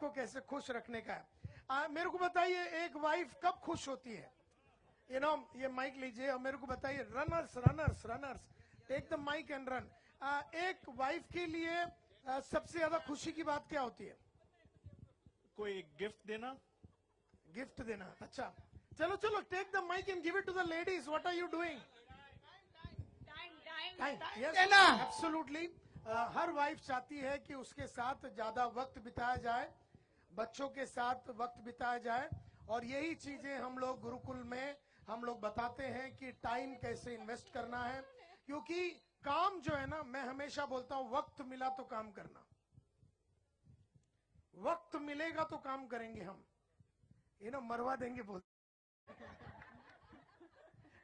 को कैसे खुश रखने का है। मेरे को बताइए, एक वाइफ कब खुश होती है? ये माइक लीजिए और मेरे को बताइए, runners runners runners, take the mike and run. एक वाइफ के लिए सबसे ज्यादा खुशी की बात क्या होती है? कोई गिफ्ट देना। गिफ्ट देना, अच्छा। चलो चलो, take the mike and give it to the ladies. What are you doing? Time, yes, absolutely. हर वाइफ चाहती है कि उसके साथ ज्यादा वक्त बिताया जाए, बच्चों के साथ वक्त बिताया जाए, और यही चीजें हम लोग गुरुकुल में हम लोग बताते हैं कि टाइम कैसे इन्वेस्ट करना है। क्योंकि काम जो है ना, मैं हमेशा बोलता हूं, वक्त मिला तो काम करना, वक्त मिलेगा तो काम करेंगे हम, मरवा देंगे बोल।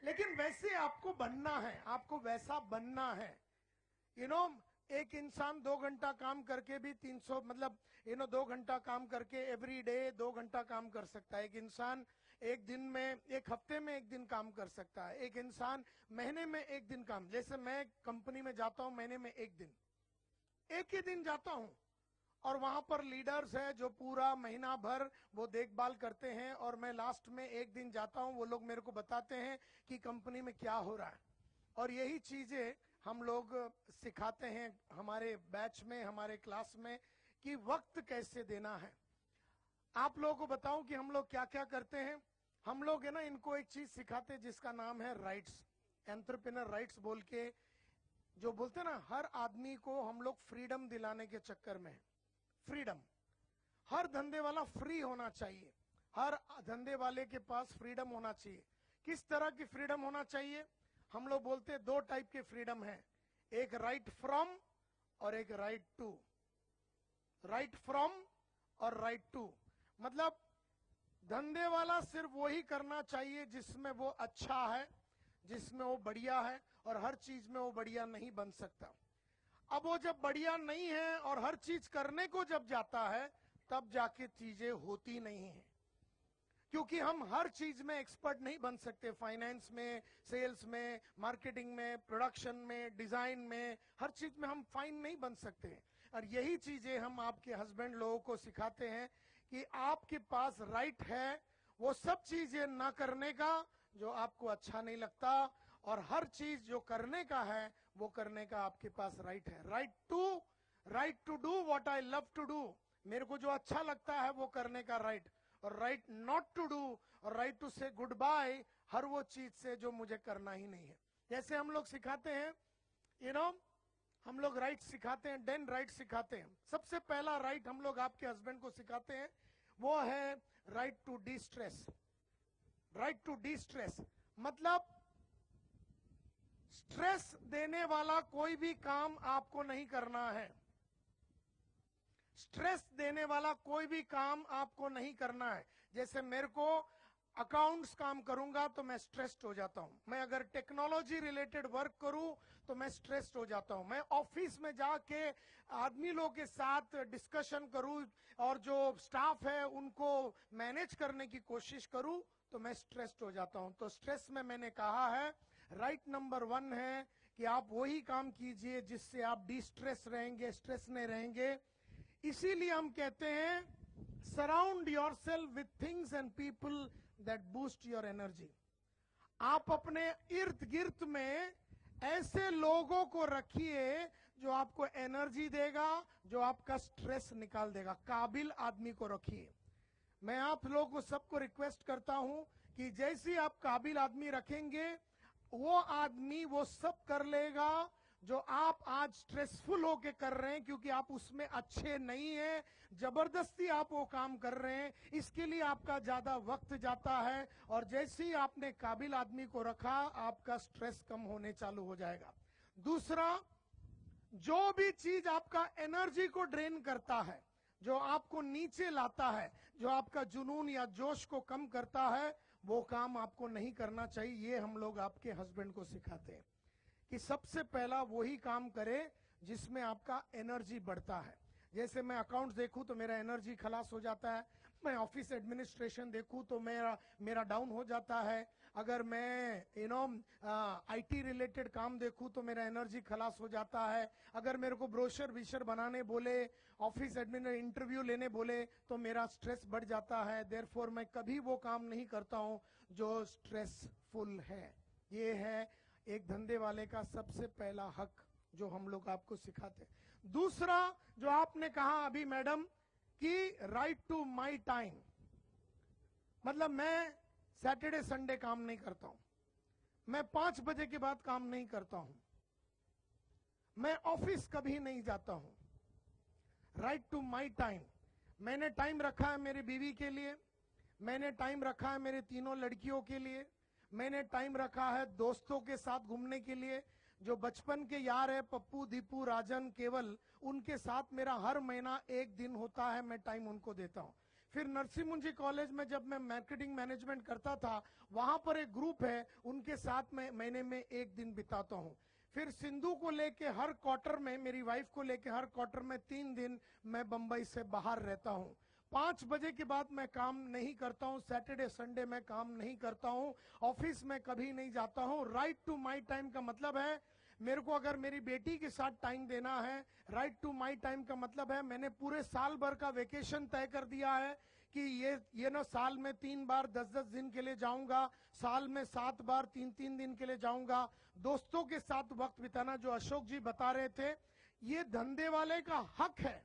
लेकिन वैसे आपको बनना है, आपको वैसा बनना है। एक इंसान 2 घंटा काम करके भी 300 मतलब 2 घंटा काम करके एवरी डे 2 घंटा काम कर सकता है। एक इंसान एक दिन में, एक हफ्ते में 1 दिन काम कर सकता है। एक इंसान महीने में 1 दिन काम, जैसे मैं कंपनी में जाता हूं महीने में 1 दिन, एक ही दिन जाता हूं, और वहां पर लीडर्स है जो पूरा महीना भर वो देखभाल करते हैं, और मैं लास्ट में 1 दिन जाता हूं। वो लोग मेरे को बताते हैं कि कंपनी में क्या हो रहा है, और यही चीजें हम लोग सिखाते हैं हमारे बैच में, हमारे क्लास में, कि वक्त कैसे देना है। आप लोगों को बताऊं कि हम लोग क्या क्या करते हैं। हम लोग है ना, इनको एक चीज सिखाते हैं जिसका नाम है राइट्स, एंटरप्रेन्योर राइट्स बोल के, जो बोलते हैं ना, हर आदमी को हम लोग फ्रीडम दिलाने के चक्कर में है। फ्रीडम, हर धंधे वाला फ्री होना चाहिए, हर धंधे वाले के पास फ्रीडम होना चाहिए। किस तरह की फ्रीडम होना चाहिए? हम लोग बोलते हैं 2 टाइप के फ्रीडम है, एक राइट फ्रॉम और एक राइट टू। राइट फ्रॉम और राइट टू मतलब धंधे वाला सिर्फ वही करना चाहिए जिसमें वो अच्छा है, जिसमें वो बढ़िया है, और हर चीज में वो बढ़िया नहीं बन सकता। अब वो जब बढ़िया नहीं है और हर चीज करने को जब जाता है, तब जाके चीजें होती नहीं है। क्योंकि हम हर चीज में एक्सपर्ट नहीं बन सकते, फाइनेंस में, सेल्स में, मार्केटिंग में, प्रोडक्शन में, डिजाइन में, हर चीज में हम फाइन नहीं बन सकते। और यही चीजें हम आपके हस्बैंड लोगों को सिखाते हैं कि आपके पास राइट है वो सब चीजें ना करने का जो आपको अच्छा नहीं लगता, और हर चीज जो करने का है वो करने का आपके पास राइट है। Right to do what I love to do, मेरे को जो अच्छा लगता है वो करने का राइट, और राइट नॉट टू डू, और राइट टू से गुड बाय हर वो चीज से जो मुझे करना ही नहीं है। जैसे हम लोग सिखाते हैं, हम लोग राइट सिखाते हैं, 10 राइट सिखाते हैं। सबसे पहला राइट हम लोग आपके हस्बैंड को सिखाते हैं, वो है right to destress. Right to destress stress स्ट्रेस देने वाला कोई भी काम आपको नहीं करना है। स्ट्रेस देने वाला कोई भी काम आपको नहीं करना है। जैसे मेरे को अकाउंट्स काम करूंगा तो मैं स्ट्रेस्ड हो जाता हूं, मैं अगर टेक्नोलॉजी रिलेटेड वर्क करूं तो मैं स्ट्रेस्ड हो जाता हूं, मैं ऑफिस में जाके आदमी लोगों के साथ डिस्कशन करूं और जो स्टाफ है उनको मैनेज करने की कोशिश करूं तो मैं स्ट्रेस्ड हो जाता हूं। तो स्ट्रेस में मैंने कहा है राइट नंबर 1 है कि आप वही काम कीजिए जिससे आप डी स्ट्रेस रहेंगे, स्ट्रेस नहीं रहेंगे। इसीलिए हम कहते हैं surround yourself with things and people that boost your energy. आप अपने इर्द गिर्द में ऐसे लोगों को रखिए जो आपको एनर्जी देगा, जो आपका स्ट्रेस निकाल देगा। काबिल आदमी को रखिए। मैं आप लोगों को सबको रिक्वेस्ट करता हूं कि जैसे आप काबिल आदमी रखेंगे, वो आदमी वो सब कर लेगा जो आप आज स्ट्रेसफुल होके कर रहे हैं, क्योंकि आप उसमें अच्छे नहीं हैं, जबरदस्ती आप वो काम कर रहे हैं, इसके लिए आपका ज्यादा वक्त जाता है। और जैसे ही आपने काबिल आदमी को रखा, आपका स्ट्रेस कम होने चालू हो जाएगा। दूसरा, जो भी चीज आपका एनर्जी को ड्रेन करता है, जो आपको नीचे लाता है, जो आपका जुनून या जोश को कम करता है, वो काम आपको नहीं करना चाहिए। ये हम लोग आपके हस्बैंड को सिखाते हैं कि सबसे पहला वही काम करे जिसमें आपका एनर्जी बढ़ता है। जैसे मैं अकाउंट्स देखूं तो मेरा एनर्जी खलास हो जाता है, मैं ऑफिस एडमिनिस्ट्रेशन देखूं तो मेरा डाउन हो जाता है, अगर मैं आईटी रिलेटेड काम देखूं तो मेरा एनर्जी खलास हो जाता है, अगर मेरे को ब्रोशर विशर बनाने बोले, ऑफिस एडमिन इंटरव्यू लेने बोले तो मेरा स्ट्रेस बढ़ जाता है। देयरफॉर मैं कभी वो काम नहीं करता हूं जो स्ट्रेसफुल है। ये है एक धंधे वाले का सबसे पहला हक जो हम लोग आपको सिखाते हैं। दूसरा जो आपने कहा अभी मैडम कि राइट टू माई टाइम, मतलब मैं सैटरडे संडे काम नहीं करता हूं, मैं 5 बजे के बाद काम नहीं करता हूं, मैं ऑफिस कभी नहीं जाता हूं। राइट टू माई टाइम, मैंने टाइम रखा है मेरी बीवी के लिए, मैंने टाइम रखा है मेरे तीनों लड़कियों के लिए, मैंने टाइम रखा है दोस्तों के साथ घूमने के लिए। जो बचपन के यार है पप्पू दीपू राजन केवल, उनके साथ मेरा हर महीना एक दिन होता है, मैं टाइम उनको देता हूं। फिर नरसिंह मुंजी कॉलेज में जब मैं मार्केटिंग मैनेजमेंट करता था, वहां पर एक ग्रुप है, उनके साथ मैं महीने में एक दिन बिताता हूं। फिर सिंधु को लेके हर क्वार्टर में, मेरी वाइफ को लेके हर क्वार्टर में 3 दिन मैं बंबई से बाहर रहता हूं। 5 बजे के बाद मैं काम नहीं करता हूं, सैटरडे संडे में काम नहीं करता हूं, ऑफिस में कभी नहीं जाता हूं। राइट टू माई टाइम का मतलब है मेरे को अगर मेरी बेटी के साथ टाइम देना है, राइट टू माई टाइम का मतलब है मैंने पूरे साल भर का वेकेशन तय कर दिया है कि ये ना साल में 3 बार 10-10 दिन के लिए जाऊंगा, साल में 7 बार 3-3 दिन के लिए जाऊंगा। दोस्तों के साथ वक्त बिताना, जो अशोक जी बता रहे थे, ये धंधे वाले का हक है।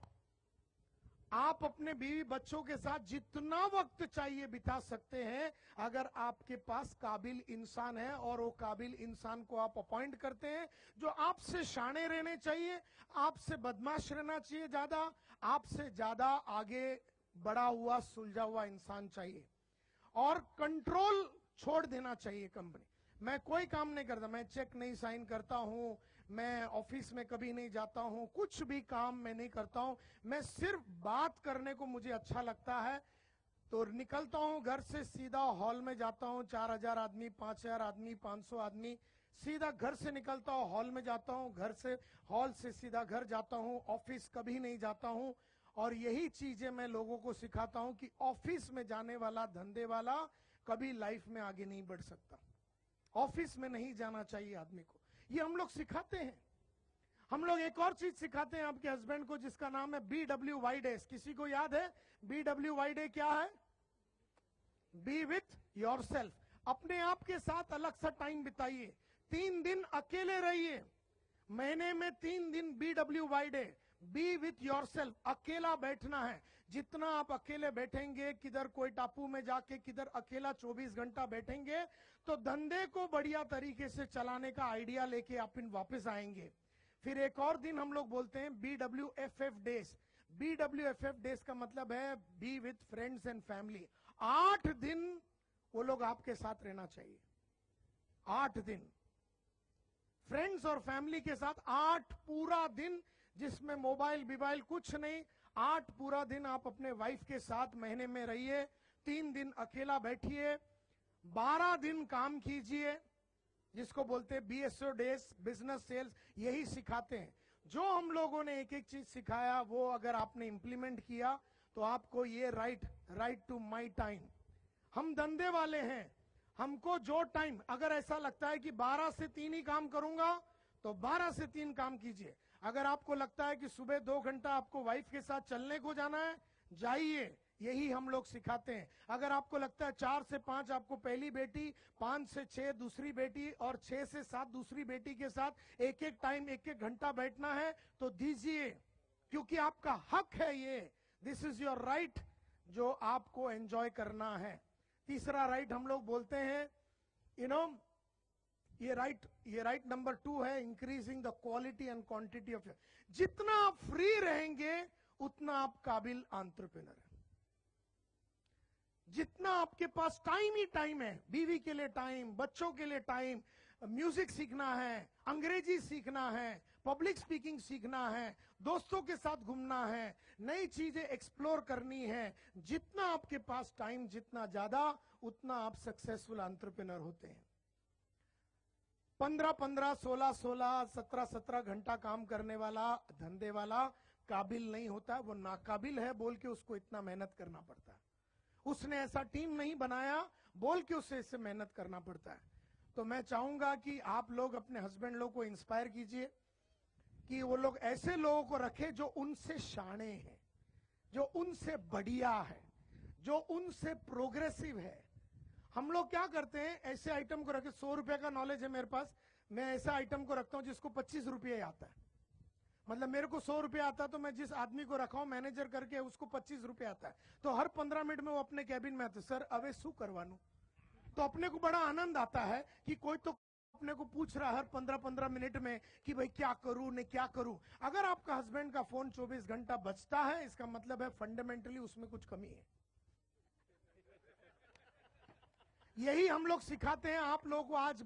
आप अपने बीवी बच्चों के साथ जितना वक्त चाहिए बिता सकते हैं, अगर आपके पास काबिल इंसान है और वो काबिल इंसान को आप अपॉइंट करते हैं जो आपसे शाणे रहने चाहिए, आपसे बदमाश रहना चाहिए, ज्यादा आपसे ज्यादा आगे बढ़ा हुआ सुलझा हुआ इंसान चाहिए, और कंट्रोल छोड़ देना चाहिए कंपनी। मैं कोई काम नहीं करता, मैं चेक नहीं साइन करता हूं, मैं ऑफिस में कभी नहीं जाता हूं, कुछ भी काम मैं नहीं करता हूं, मैं सिर्फ बात करने को मुझे अच्छा लगता है। तो निकलता हूं घर से सीधा हॉल में जाता हूं, 4000 आदमी, 5000 आदमी, 500 आदमी, सीधा घर से निकलता हूं हॉल में जाता हूं, घर से हॉल से सीधा घर जाता हूं, ऑफिस कभी नहीं जाता हूं। और यही चीजें मैं लोगों को सिखाता हूं कि ऑफिस में जाने वाला धंधे वाला कभी लाइफ में आगे नहीं बढ़ सकता, ऑफिस में नहीं जाना चाहिए आदमी को। ये हम लोग सिखाते हैं। हम लोग एक और चीज सिखाते हैं आपके हस्बैंड को जिसका नाम है BWY डेज। किसी को याद है BWY डे क्या है? बी विथ योरसेल्फ, अपने आप के साथ अलग सा टाइम बिताइए, 3 दिन अकेले रहिए, महीने में 3 दिन BWY day, B with yourself, अकेला बैठना है। जितना आप अकेले बैठेंगे, किधर कोई टापू में जाके किधर अकेला 24 घंटा बैठेंगे, तो धंधे को बढ़िया तरीके से चलाने का आइडिया लेके आप वापस आएंगे। फिर एक और दिन हम लोग बोलते हैं BWFF डेज। BWFF डेज का मतलब है B with friends and family. 8 दिन वो लोग आपके साथ रहना चाहिए, 8 दिन फ्रेंड्स और फैमिली के साथ, 8 पूरा दिन जिसमें मोबाइल कुछ नहीं, 8 पूरा दिन आप अपने वाइफ के साथ महीने में रहिए, 3 दिन अकेला बैठिए, 12 दिन काम कीजिए, जिसको बोलते हैं BSO डेज, बिजनेस सेल्स। यही सिखाते हैं। जो हम लोगों ने एक एक चीज सिखाया वो अगर आपने इंप्लीमेंट किया तो आपको ये राइट टू माई टाइम। हम धंधे वाले हैं, हमको जो टाइम, अगर ऐसा लगता है कि 12 से 3 ही काम करूंगा तो 12 से 3 काम कीजिए। अगर आपको लगता है कि सुबह 2 घंटा आपको वाइफ के साथ चलने को जाना है, जाइए, यही हम लोग सिखाते हैं। अगर आपको लगता है 4 से 5 आपको पहली बेटी, 5 से 6 दूसरी बेटी और 6 से 7 दूसरी बेटी के साथ एक एक टाइम 1-1 घंटा बैठना है तो दीजिए, क्योंकि आपका हक है ये। दिस इज योर राइट जो आपको एंजॉय करना है। तीसरा राइट हम लोग बोलते हैं, ये राइट नंबर 2 है, increasing the quality and quantity of. जितना आप फ्री रहेंगे उतना आप काबिल एंटरप्रेन्योर है। जितना आपके पास टाइम ही टाइम है, बीवी के लिए टाइम, बच्चों के लिए टाइम, म्यूजिक सीखना है, अंग्रेजी सीखना है, पब्लिक स्पीकिंग सीखना है, दोस्तों के साथ घूमना है, नई चीजें एक्सप्लोर करनी है, जितना आपके पास टाइम जितना ज्यादा, उतना आप सक्सेसफुल एंटरप्रेन्योर होते हैं। 15-15, 16-16, 17-17 घंटा काम करने वाला धंधे वाला काबिल नहीं होता, वो नाकाबिल है बोल के उसको इतना मेहनत करना पड़ता है। उसने ऐसा टीम नहीं बनाया बोल के उसे इससे मेहनत करना पड़ता है। तो मैं चाहूंगा कि आप लोग अपने हस्बैंड लोग को इंस्पायर कीजिए कि वो लोग ऐसे लोगों को रखे जो उनसे शाणे हैं, जो उनसे बढ़िया है, जो उनसे प्रोग्रेसिव है। हम लोग क्या करते हैं, ऐसे आइटम को रखे, 100 रुपए का नॉलेज है मेरे पास, मैं ऐसा आइटम को रखता हूं जिसको 25 रुपये आता है। मतलब मेरे को 100 रुपये आता, तो मैं जिस आदमी को रखा हूं मैनेजर करके, उसको 25 रुपये आता है। तो हर 15 मिनट में वो अपने कैबिन में आते, सर अवे शू करवानू। तो अपने को बड़ा आनंद आता है कि कोई तो अपने को पूछ रहा है हर 15-15 मिनट में कि भाई क्या करूं ने क्या करूं। अगर आपका हस्बैंड का फोन 24 घंटा बजता है, इसका मतलब है फंडामेंटली उसमें कुछ कमी है। यही हम लोग सिखाते हैं आप लोगों को। आज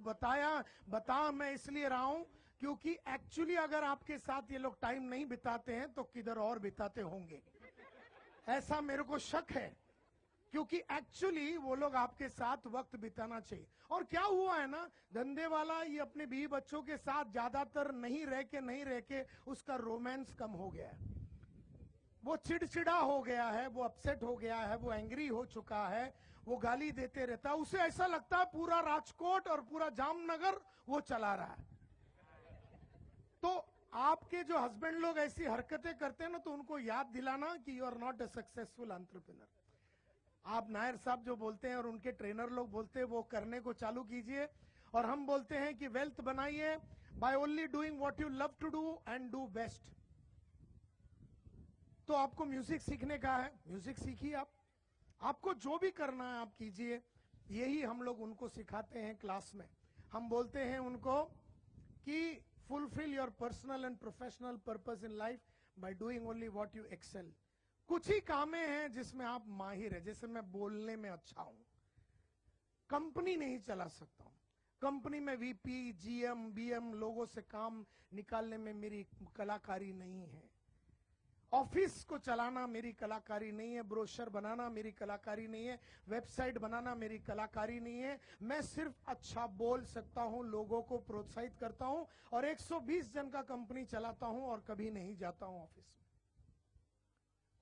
बता मैं इसलिए रहा हूं क्योंकि एक्चुअली अगर आपके साथ ये लोग टाइम नहीं बिताते हैं तो किधर और बिताते होंगे, ऐसा मेरे को शक है। क्योंकि एक्चुअली वो लोग आपके साथ वक्त बिताना चाहिए। और क्या हुआ है ना, धंधे वाला ये अपने बीवी बच्चों के साथ ज्यादातर नहीं रह के उसका रोमांस कम हो गया है। वो चिड़चिड़ा हो गया है, वो अपसेट हो गया है, वो एंग्री हो चुका है, वो गाली देते रहता है। उसे ऐसा लगता है पूरा राजकोट और पूरा जामनगर वो चला रहा है। तो आपके जो हस्बैंड लोग ऐसी हरकतें करते हैं ना, तो उनको याद दिलाना कि you are not a successful entrepreneur. आप नायर साहब जो बोलते हैं और उनके ट्रेनर लोग बोलते हैं वो करने को चालू कीजिए। और हम बोलते हैं कि वेल्थ बनाइए by only doing what you love to do and do best. तो आपको म्यूजिक सीखने का है, म्यूजिक सीखिए। आपको जो भी करना है आप कीजिए। यही हम लोग उनको सिखाते हैं क्लास में। हम बोलते हैं उनको कि fulfil your personal and professional purpose in life by doing only what you excel. कुछ ही कामें हैं जिसमें आप माहिर है। जैसे मैं बोलने में अच्छा हूं, कंपनी नहीं चला सकता हूं, कंपनी में वीपी जीएम बीएम लोगों से काम निकालने में मेरी कलाकारी नहीं है, ऑफिस को चलाना मेरी कलाकारी नहीं है, ब्रोशर बनाना मेरी कलाकारी नहीं है, वेबसाइट बनाना मेरी कलाकारी नहीं है। मैं सिर्फ अच्छा बोल सकता हूं, लोगों को प्रोत्साहित करता हूं और 120 जन का कंपनी चलाता हूं और कभी नहीं जाता हूं ऑफिस में।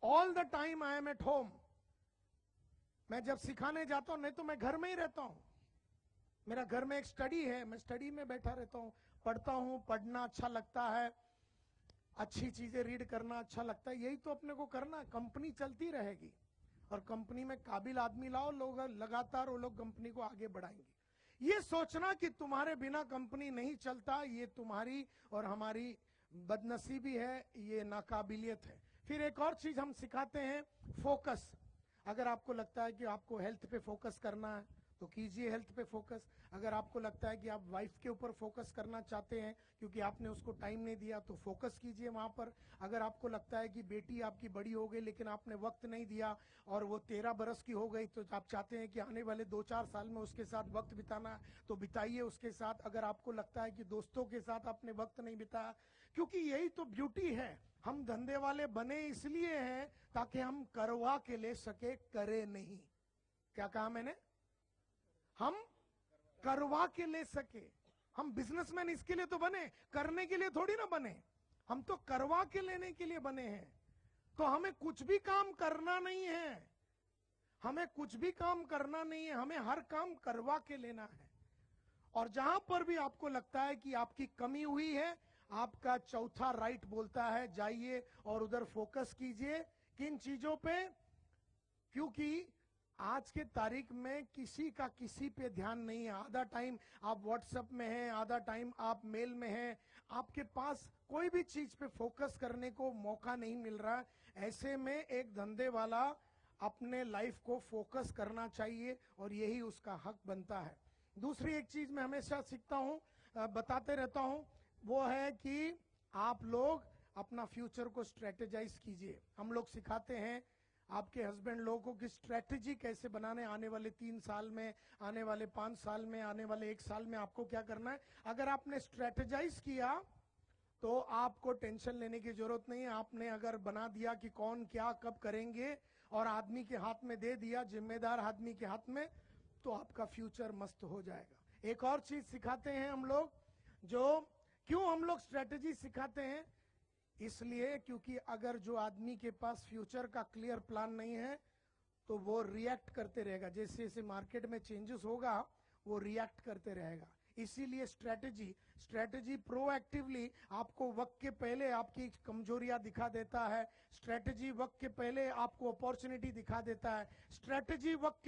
All the time I am at home. मैं जब सिखाने जाता हूं, नहीं तो मैं घर में ही रहता हूं। मेरा घर में एक स्टडी है, मैं स्टडी में बैठा रहता हूं, पढ़ता हूं। पढ़ना अच्छा लगता है, अच्छी चीजें रीड करना अच्छा लगता है। यही तो अपने को करना है। कंपनी चलती रहेगी और कंपनी में काबिल आदमी लाओ, लोग लगातार वो लोग कंपनी को आगे बढ़ाएंगे। ये सोचना कि तुम्हारे बिना कंपनी नहीं चलता, ये तुम्हारी और हमारी बदनसीबी है, ये नाकाबिलियत है। फिर एक और चीज हम सिखाते हैं, फोकस। अगर आपको लगता है कि आपको हेल्थ पे फोकस करना है तो कीजिए हेल्थ पे फोकस। अगर आपको लगता है कि आप वाइफ के ऊपर फोकस करना चाहते हैं क्योंकि आपने उसको टाइम नहीं दिया तो फोकस कीजिए वहां पर। अगर आपको लगता है कि बेटी आपकी बड़ी हो गई लेकिन आपने वक्त नहीं दिया और वो 13 बरस की हो गई, तो आप चाहते हैं कि आने वाले 2-4 साल में उसके साथ वक्त बिताना है तो बिताइए उसके साथ। अगर आपको लगता है कि दोस्तों के साथ आपने वक्त नहीं बिताया, क्योंकि यही तो ब्यूटी है। हम धंधे वाले बने इसलिए हैं ताकि हम करवा के ले सके, करे नहीं। क्या कहा मैंने? हम करवा के ले सके। हम बिजनेसमैन इसके लिए तो बने, करने के लिए थोड़ी ना बने। हम तो करवा के लेने के लिए बने हैं। तो हमें कुछ भी काम करना नहीं है, हमें कुछ भी काम करना नहीं है, हमें हर काम करवा के लेना है। और जहां पर भी आपको लगता है कि आपकी कमी हुई है, आपका चौथा राइट बोलता है जाइए और उधर फोकस कीजिए। किन चीजों पे? क्योंकि आज के तारीख में किसी का किसी पे ध्यान नहीं है। आधा टाइम आप व्हाट्सएप में हैं, आधा टाइम आप मेल में हैं, आपके पास कोई भी चीज पे फोकस करने को मौका नहीं मिल रहा। ऐसे में एक धंधे वाला अपने लाइफ को फोकस करना चाहिए और यही उसका हक बनता है। दूसरी एक चीज मैं हमेशा सीखता हूं, बताते रहता हूं, वो है कि आप लोग अपना फ्यूचर को स्ट्रेटेजाइज कीजिए। हम लोग सिखाते हैं आपके हस्बैंड लोगों को कि स्ट्रेटेजी कैसे बनाने, आने वाले 3 साल में, आने वाले 5 साल में, आने वाले 1 साल में आपको क्या करना है। अगर आपने स्ट्रेटेजाइज किया तो आपको टेंशन लेने की जरूरत नहीं है। आपने अगर बना दिया कि कौन क्या कब करेंगे और आदमी के हाथ में दे दिया, जिम्मेदार आदमी के हाथ में, तो आपका फ्यूचर मस्त हो जाएगा। एक और चीज सिखाते हैं हम लोग, जो क्यों हम लोग स्ट्रेटेजी सिखाते हैं, इसलिए क्योंकि अगर जो आदमी के पास फ्यूचर का क्लियर प्लान नहीं है तो वो रिएक्ट करते रहेगा, जैसे जैसे मार्केट में चेंजेस होगा वो रिएक्ट करते रहेगा। इसीलिए स्ट्रेटेजी प्रोएक्टिवली आपको वक्त के पहले आपकी कमजोरियां दिखा देता है, स्ट्रेटेजी वक्त के पहले आपको अपॉर्चुनिटी दिखा देता है, स्ट्रेटेजी वक्त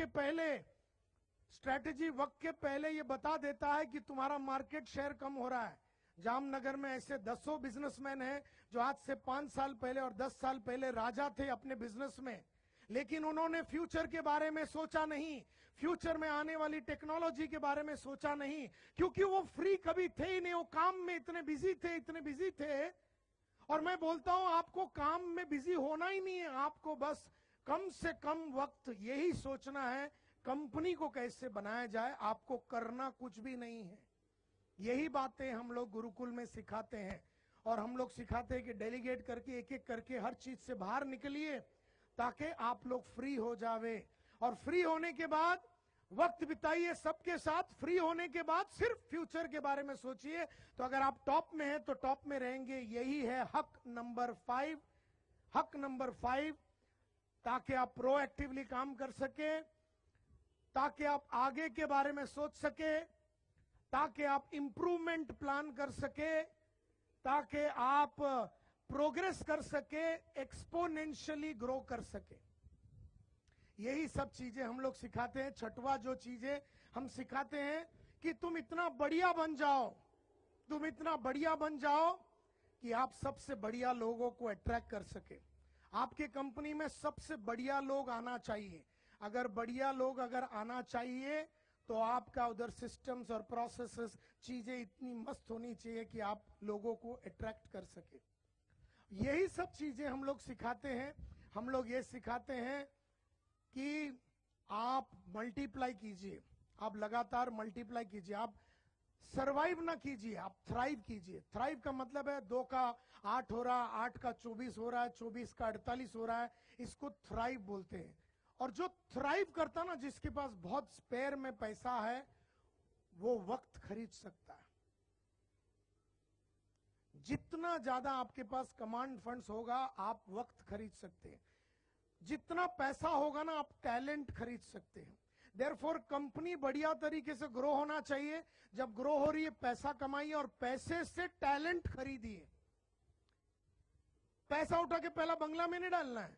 के पहले ये बता देता है कि तुम्हारा मार्केट शेयर कम हो रहा है। जामनगर में ऐसे दसों बिजनेसमैन हैं जो आज से 5 साल पहले और 10 साल पहले राजा थे अपने बिजनेस में, लेकिन उन्होंने फ्यूचर के बारे में सोचा नहीं, फ्यूचर में आने वाली टेक्नोलॉजी के बारे में सोचा नहीं, क्योंकि वो फ्री कभी थे ही नहीं, वो काम में इतने बिजी थे। और मैं बोलता हूं आपको काम में बिजी होना ही नहीं है, आपको बस कम से कम वक्त यही सोचना है कंपनी को कैसे बनाया जाए, आपको करना कुछ भी नहीं है। यही बातें हम लोग गुरुकुल में सिखाते हैं, और हम लोग सिखाते हैं कि डेलीगेट करके एक एक करके हर चीज से बाहर निकलिए ताकि आप लोग फ्री हो जावे, और फ्री होने के बाद वक्त बिताइए सबके साथ, फ्री होने के बाद सिर्फ फ्यूचर के बारे में सोचिए। तो अगर आप टॉप में हैं तो टॉप में रहेंगे। यही है हक नंबर 5, ताकि आप प्रोएक्टिवली काम कर सके, ताकि आप आगे के बारे में सोच सके, ताकि आप इंप्रूवमेंट प्लान कर सके, ताकि आप प्रोग्रेस कर सके, एक्सपोनेंशियली ग्रो कर सके। यही सब चीजें हम लोग सिखाते हैं। छठवां जो चीजें हम सिखाते हैं कि तुम इतना बढ़िया बन जाओ कि आप सबसे बढ़िया लोगों को अट्रैक्ट कर सके। आपके कंपनी में सबसे बढ़िया लोग आना चाहिए। अगर बढ़िया लोग आना चाहिए तो आपका उधर सिस्टम्स और प्रोसेसेस चीजें इतनी मस्त होनी चाहिए कि आप लोगों को अट्रैक्ट कर सके। यही सब चीजें हम लोग सिखाते हैं। हम लोग ये सिखाते हैं कि आप मल्टीप्लाई कीजिए, आप लगातार मल्टीप्लाई कीजिए, आप सरवाइव ना कीजिए, आप थ्राइव कीजिए। थ्राइव का मतलब है 2 का 8 हो रहा, 8 का 24 हो रहा है, 24 का 48 हो रहा है, इसको थ्राइव बोलते हैं। और जो थ्राइव करता ना, जिसके पास बहुत स्पेयर में पैसा है, वो वक्त खरीद सकता है। जितना ज्यादा आपके पास कमांड फंड्स होगा आप वक्त खरीद सकते हैं, जितना पैसा होगा ना आप टैलेंट खरीद सकते हैं। देयरफॉर कंपनी बढ़िया तरीके से ग्रो होना चाहिए। जब ग्रो हो रही है पैसा कमाइए और पैसे से टैलेंट खरीदिए। पैसा उठा के पहला बंगला में नहीं डालना है,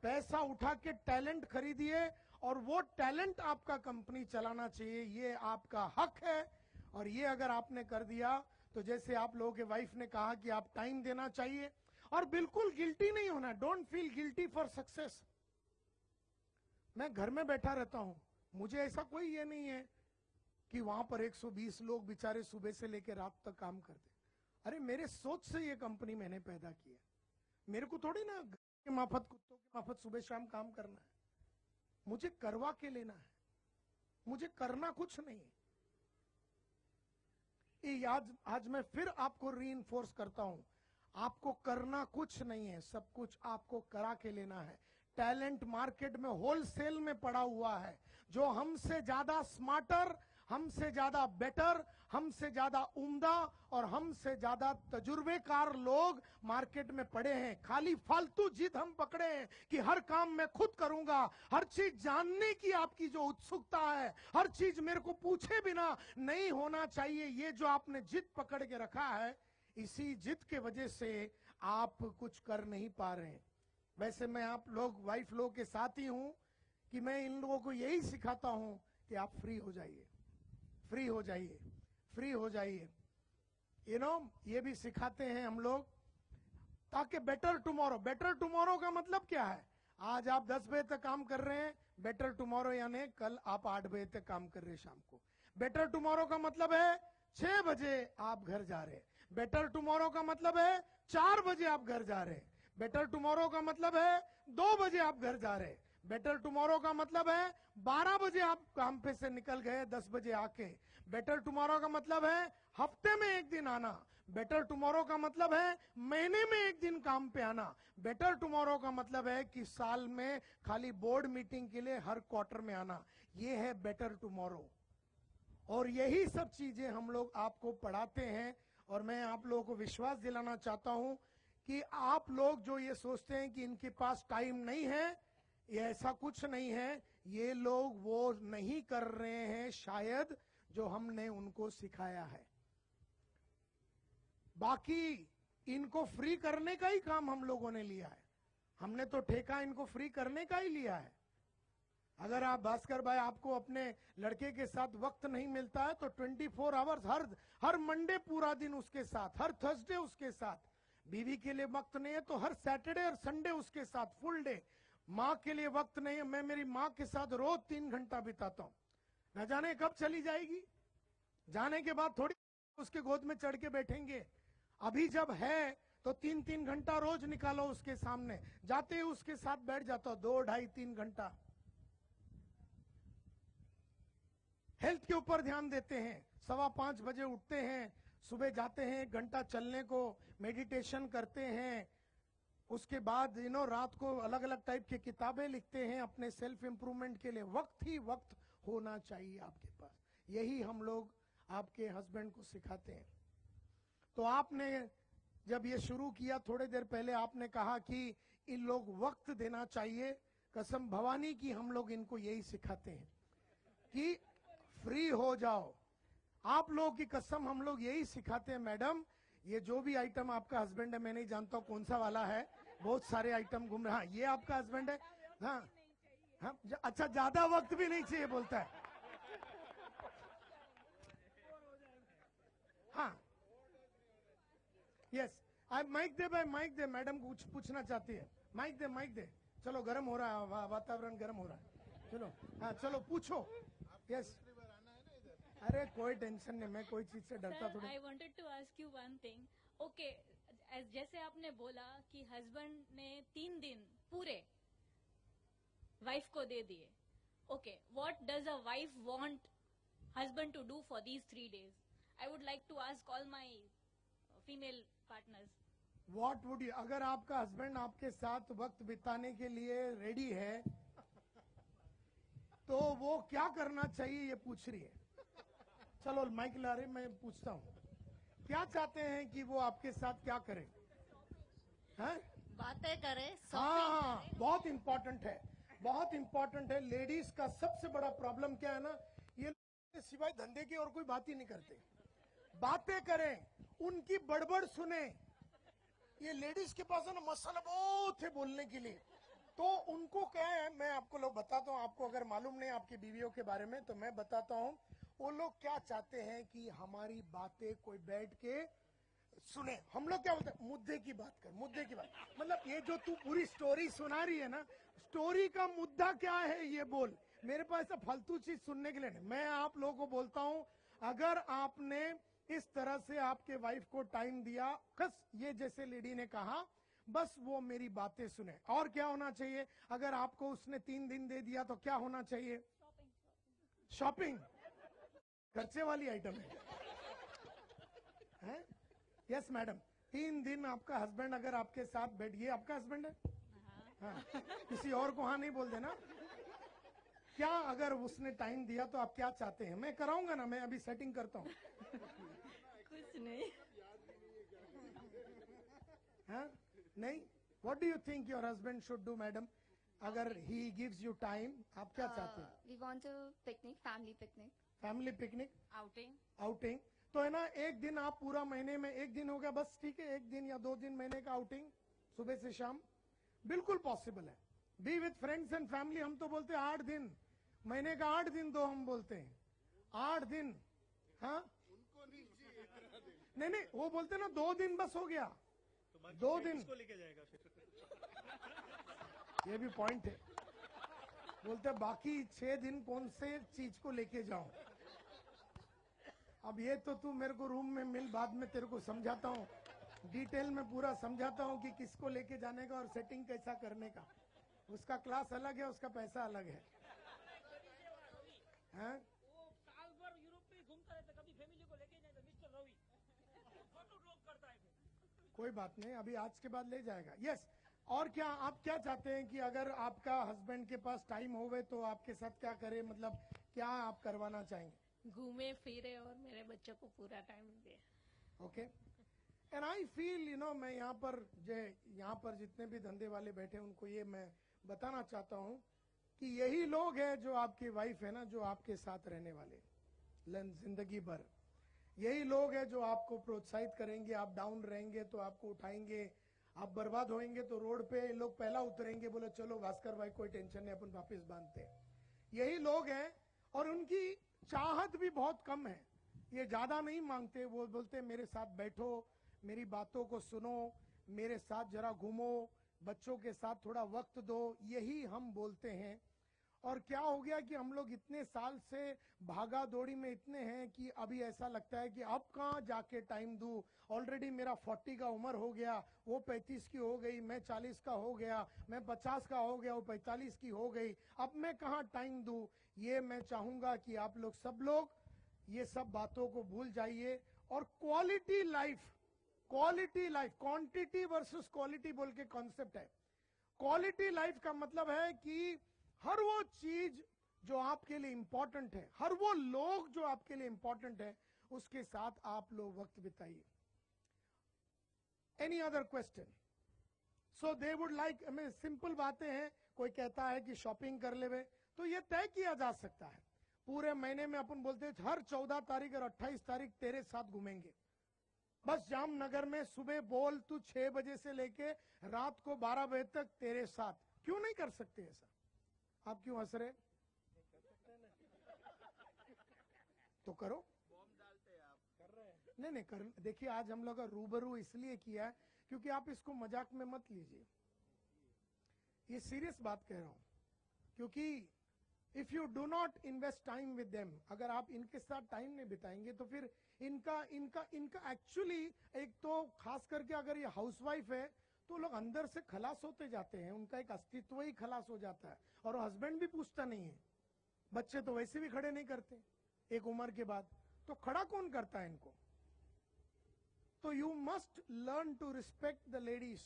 पैसा उठा के टैलेंट खरीदिए, और वो टैलेंट आपका कंपनी चलाना चाहिए। ये आपका हक है, और ये अगर आपने कर दिया तो जैसे आप लोगों के वाइफ ने कहा कि आप टाइम देना चाहिए, और बिल्कुल गिल्टी नहीं होना। Don't feel guilty for success. मैं घर में बैठा रहता हूं, मुझे ऐसा कोई ये नहीं है कि वहां पर 120 लोग बेचारे सुबह से लेकर रात तक काम करते। अरे मेरे सोच से ये कंपनी मैंने पैदा की है। मेरे को थोड़ी ना के माफत, कुत्तों के माफत सुबह शाम काम करना है। मुझे करवा के लेना है, मुझे करना कुछ नहीं है। आज मैं फिर आपको रीइंफोर्स करता हूं, आपको करना कुछ नहीं है, सब कुछ आपको करा के लेना है। टैलेंट मार्केट में होलसेल में पड़ा हुआ है। जो हमसे ज्यादा स्मार्टर, हमसे ज्यादा बेटर, हमसे ज्यादा उम्दा और हमसे ज्यादा तजुर्बेकार लोग मार्केट में पड़े हैं। खाली फालतू जिद हम पकड़े हैं कि हर काम मैं खुद करूंगा। हर चीज जानने की आपकी जो उत्सुकता है, हर चीज मेरे को पूछे बिना नहीं होना चाहिए, ये जो आपने जिद पकड़ के रखा है, इसी जिद के वजह से आप कुछ कर नहीं पा रहे हैं। वैसे मैं आप लोग वाइफ लोग के साथ ही हूं कि मैं इन लोगों को यही सिखाता हूं कि आप फ्री हो जाइए, फ्री हो जाइए, फ्री हो जाइए। ये भी सिखाते हैं हम लोग ताकि बेटर टुमारो। बेटर टुमारो का मतलब क्या है? आज आप 10 बजे तक काम कर रहे हैं, बेटर टुमारो यानी कल आप 8 बजे तक काम कर रहे हैं शाम को। बेटर टुमारो का मतलब है 6 बजे आप घर जा रहे हैं। बेटर टुमारो का मतलब है 4 बजे आप घर जा रहे हैं। बेटर टुमारो का मतलब है 2 बजे आप घर जा रहे हैं। बेटर टुमारो का मतलब है 12 बजे आप काम पे से निकल गए, 10 बजे आके। बेटर टुमारो का मतलब है हफ्ते में 1 दिन आना। बेटर टुमारो का मतलब है महीने में 1 दिन काम पे आना। बेटर टुमारो का मतलब है कि साल में खाली बोर्ड मीटिंग के लिए हर क्वार्टर में आना। ये है बेटर टुमारो। और यही सब चीजें हम लोग आपको पढ़ाते हैं। और मैं आप लोगों को विश्वास दिलाना चाहता हूं कि आप लोग जो ये सोचते हैं कि इनके पास टाइम नहीं है, ये ऐसा कुछ नहीं है, ये लोग वो नहीं कर रहे हैं शायद जो हमने उनको सिखाया है। बाकी इनको फ्री करने का ही काम हम लोगों ने लिया है, हमने तो ठेका इनको फ्री करने का ही लिया है। अगर आप भास्कर भाई आपको अपने लड़के के साथ वक्त नहीं मिलता है तो 24 आवर्स हर मंडे पूरा दिन उसके साथ, हर थर्सडे उसके साथ। बीवी के लिए वक्त नहीं है तो हर सैटरडे और संडे उसके साथ फुल डे। माँ के लिए वक्त नहीं है, मैं मेरी माँ के साथ रोज 3 घंटा बिताता हूं। न जाने कब चली जाएगी, जाने के बाद थोड़ी उसके गोद में चढ़ के बैठेंगे। अभी जब है तो 3-3 घंटा रोज निकालो उसके सामने, जाते ही उसके साथ बैठ जाता हूं 2, 2.5, 3 घंटा। हेल्थ के ऊपर ध्यान देते हैं, 4:15 बजे उठते हैं, सुबह जाते हैं 1 घंटा चलने को, मेडिटेशन करते हैं। उसके बाद रात को अलग अलग टाइप की किताबें लिखते हैं अपने सेल्फ इंप्रूवमेंट के लिए। वक्त ही वक्त होना चाहिए आपके पास, यही हम लोग आपके हस्बैंड को सिखाते हैं। तो आपने जब ये शुरू किया थोड़ी देर पहले, आपने कहा कि इन लोग वक्त देना चाहिए। कसम भवानी की हम लोग इनको यही सिखाते हैं कि फ्री हो जाओ। आप लोगों की कसम हम लोग यही सिखाते हैं। मैडम, ये जो भी आइटम आपका हस्बैंड है, मैं नहीं जानता कौन सा वाला है, बहुत सारे आइटम घूम रहे। हाँ, ये आपका हस्बैंड है। हाँ हाँ, अच्छा, ज्यादा वक्त भी नहीं चाहिए बोलता है। हाँ, यस, माइक दे भाई, माइक दे, मैडम कुछ पूछना चाहती है। माइक दे, माइक दे। चलो, गर्म हो रहा है, वातावरण गर्म हो रहा है। चलो, हाँ चलो पूछो। यस, अरे कोई टेंशन नहीं, मैं कोई चीज से डरता थोड़ी। I wanted to ask you one thing. Okay, जैसे आपने बोला कि हस्बैंड ने 3 दिन पूरे वाइफ को दे दिए। Okay, what does a wife want husband to do for these 3 days? I would like to ask all my female partners. What would you, अगर आपका हस्बैंड आपके साथ वक्त बिताने के लिए रेडी है तो वो क्या करना चाहिए, ये पूछ रही है। चलो माइक ला रहे, मैं पूछता हूँ, क्या चाहते हैं कि वो आपके साथ क्या करें? हैं? बातें करे, हाँ, बहुत इंपॉर्टेंट है, बहुत इंपॉर्टेंट है। लेडीज का सबसे बड़ा प्रॉब्लम क्या है ना, ये सिवाय धंधे की और कोई बात ही नहीं करते। बातें करें, उनकी बड़बड़ सुने। ये लेडीज के पास है ना मसाला बहुत है बोलने के लिए। तो उनको क्या है, मैं आपको लोग बताता हूँ, आपको अगर मालूम नहीं आपकी बीवियों के बारे में तो मैं बताता हूँ। वो लोग क्या चाहते हैं कि हमारी बातें कोई बैठ के सुने। हम लोग क्या बोलते हैं, मुद्दे की बात कर, मुद्दे की बात। मतलब ये जो तू पूरी स्टोरी सुना रही है ना, स्टोरी का मुद्दा क्या है ये बोल। मेरे पास ऐसा फालतू चीज सुनने के लिए नहीं। मैं आप लोगों को बोलता हूँ, अगर आपने इस तरह से आपके वाइफ को टाइम दिया, बस ये जैसे लेडी ने कहा, बस वो मेरी बातें सुने। और क्या होना चाहिए? अगर आपको उसने 3 दिन दे दिया तो क्या होना चाहिए? शॉपिंग, खर्चे वाली आइटम है? यस मैडम, 3 दिन आपका हस्बैंड अगर आपके साथ बैठ, ये आपका हस्बैंड है? हाँ, किसी और को हाँ नहीं बोल देना। क्या अगर उसने टाइम दिया तो आप क्या चाहते हैं? मैं कराऊंगा ना, मैं अभी सेटिंग करता हूँ। कुछ नहीं। हाँ? नहीं? What do you think your husband should do, madam? अगर he gives you time, आप क्या चाहते हैं? We want a picnic, family picnic. Family picnic, outing. Outing. तो है ना, एक दिन आप पूरा महीने में, एक दिन हो गया बस, ठीक है, 1 दिन या 2 दिन महीने का आउटिंग, सुबह से शाम, बिल्कुल पॉसिबल है। B with friends and family, हम तो बोलते हैं 8 दिन, महीने का 8 दिन दो, हम बोलते हैं 8 दिन। हाँ, नहीं, वो बोलते ना 2 दिन बस हो गया, 2 दिन। किसको लेके जाएगा फिर? ये भी पॉइंट है। बोलते बाकी 6 दिन कौन से चीज को लेके जाऊं। अब ये तो तू मेरे को रूम में मिल, बाद में तेरे को समझाता हूँ, डिटेल में पूरा समझाता हूँ कि किसको लेके जाने का और सेटिंग कैसा करने का। उसका क्लास अलग है, उसका पैसा अलग है। हैं? वो साल भर यूरोप में घूमता रहता, कभी फैमिली को लेके जाता मिस्टर रवि। फोटो ड्रॉप करता है फिर। कोई बात नहीं, अभी आज के बाद ले जाएगा। यस, और क्या आप क्या चाहते हैं कि अगर आपका हस्बैंड के पास टाइम होवे तो आपके साथ क्या करे, मतलब क्या आप करवाना चाहेंगे? घूमे फिरे और मेरे बच्चों को पूरा time they. Okay, and I feel मैं यहाँ पर जितने भी धंधे वाले बैठे उनको ये मैं बताना चाहता हूँ कि यही लोग हैं जो आपकी वाइफ है ना, जो आपके साथ रहने वाले जिंदगी भर। यही लोग हैं जो आपको प्रोत्साहित करेंगे। आप डाउन रहेंगे तो आपको उठाएंगे, आप बर्बाद होंगे तो रोड पे लोग पहला उतरेंगे, बोले चलो भास्कर भाई कोई टेंशन नहीं, अपन वापस बांधते हैं। यही लोग हैं और उनकी चाहत भी बहुत कम है। ये ज्यादा नहीं मांगते, वो बोलते मेरे साथ बैठो, मेरी बातों को सुनो, मेरे साथ जरा घूमो, बच्चों के साथ थोड़ा वक्त दो, यही हम बोलते हैं। और क्या हो गया कि हम लोग इतने साल से भागा दौड़ी में इतने हैं कि अभी ऐसा लगता है कि अब कहाँ जाके टाइम दूं। ऑलरेडी मेरा 40 का उम्र हो गया, वो 35 की हो गई, मैं 40 का हो गया, मैं 50 का हो गया, वो 45 की हो गई, अब मैं कहाँ टाइम दूं। ये मैं चाहूंगा कि आप लोग सब लोग ये सब बातों को भूल जाइए और quality life, quantity versus quality बोल के कॉन्सेप्ट है। क्वालिटी लाइफ का मतलब है कि हर वो चीज जो आपके लिए इंपॉर्टेंट है, हर वो लोग जो आपके लिए इंपॉर्टेंट है, उसके साथ आप लोग वक्त बिताइए। Any other question? So they would like, हमें सिंपल बातें हैं। कोई कहता है कि शॉपिंग कर ले, तो ये तय किया जा सकता है। पूरे महीने में अपन बोलते हैं हर 14 तारीख और 28 तारीख तेरे साथ घूमेंगे। बस जामनगर में सुबह बोल तू 6 बजे से लेके रात को 12 बजे तक तेरे साथ। क्यों नहीं कर सकते ऐसा? आप क्यों हंस रहे? तो करो। बॉम्ब डालते हैं आप, कर रहे हैं? नहीं कर, देखिए आज हम लोग का रूबरू इसलिए किया है क्योंकि आप इसको मजाक में मत लीजिए, ये सीरियस बात कह रहा हूं। क्योंकि if you do not invest time with them, अगर आप इनके साथ टाइम नहीं बिताएंगे तो फिर इनका एक्चुअली, एक तो खास करके अगर ये हाउसवाइफ है तो लोग अंदर से खलास होते जाते हैं, उनका एक अस्तित्व ही खलास हो जाता है। और हस्बैंड भी पूछता नहीं है, बच्चे तो वैसे भी खड़े नहीं करते एक उम्र के बाद, तो खड़ा कौन करता है इनको? तो you must learn to respect the ladies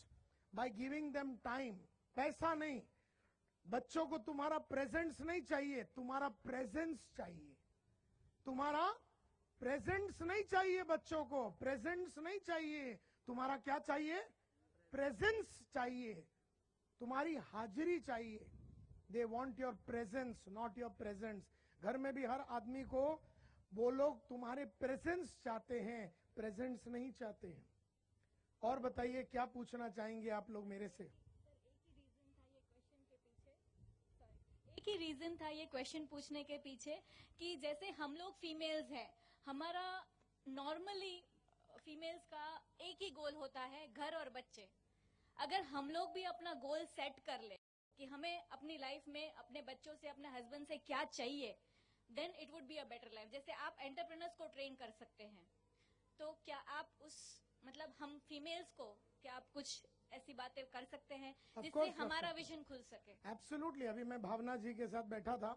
by giving them time. पैसा नहीं, बच्चों को तुम्हारा प्रेजेंस नहीं चाहिए, तुम्हारा प्रेजेंस चाहिए। तुम्हारा प्रेजेंस नहीं चाहिए, बच्चों को प्रेजेंस नहीं चाहिए, तुम्हारा क्या चाहिए? प्रेजेंस चाहिए, तुम्हारी हाजिरी चाहिए। They want your presence, not your presence. घर में भी हर आदमी को वो लोग तुम्हारे प्रेजेंस चाहते हैं, प्रेजेंस नहीं चाहते हैं। और बताइए क्या पूछना चाहेंगे आप लोग मेरे से? एक ही रीजन था ये क्वेश्चन पूछने के पीछे कि जैसे हम लोग फीमेल्स हैं, हमारा नॉर्मली फीमेल्स का एक ही गोल होता है, घर और बच्चे। अगर हम लोग भी अपना गोल सेट कर ले कि हमें अपनी लाइफ में अपने बच्चों से, अपने हस्बैंड से क्या चाहिए, then it would be a better life. जैसे आप एंटरप्रेन्योर्स को ट्रेन कर सकते हैं, तो क्या आप मतलब हम फीमेल्स को क्या आप कुछ ऐसी बातें कर सकते हैं जिससे हमारा विजन खुल सके? एब्सोल्युटली। अभी मैं भावना जी के साथ बैठा था,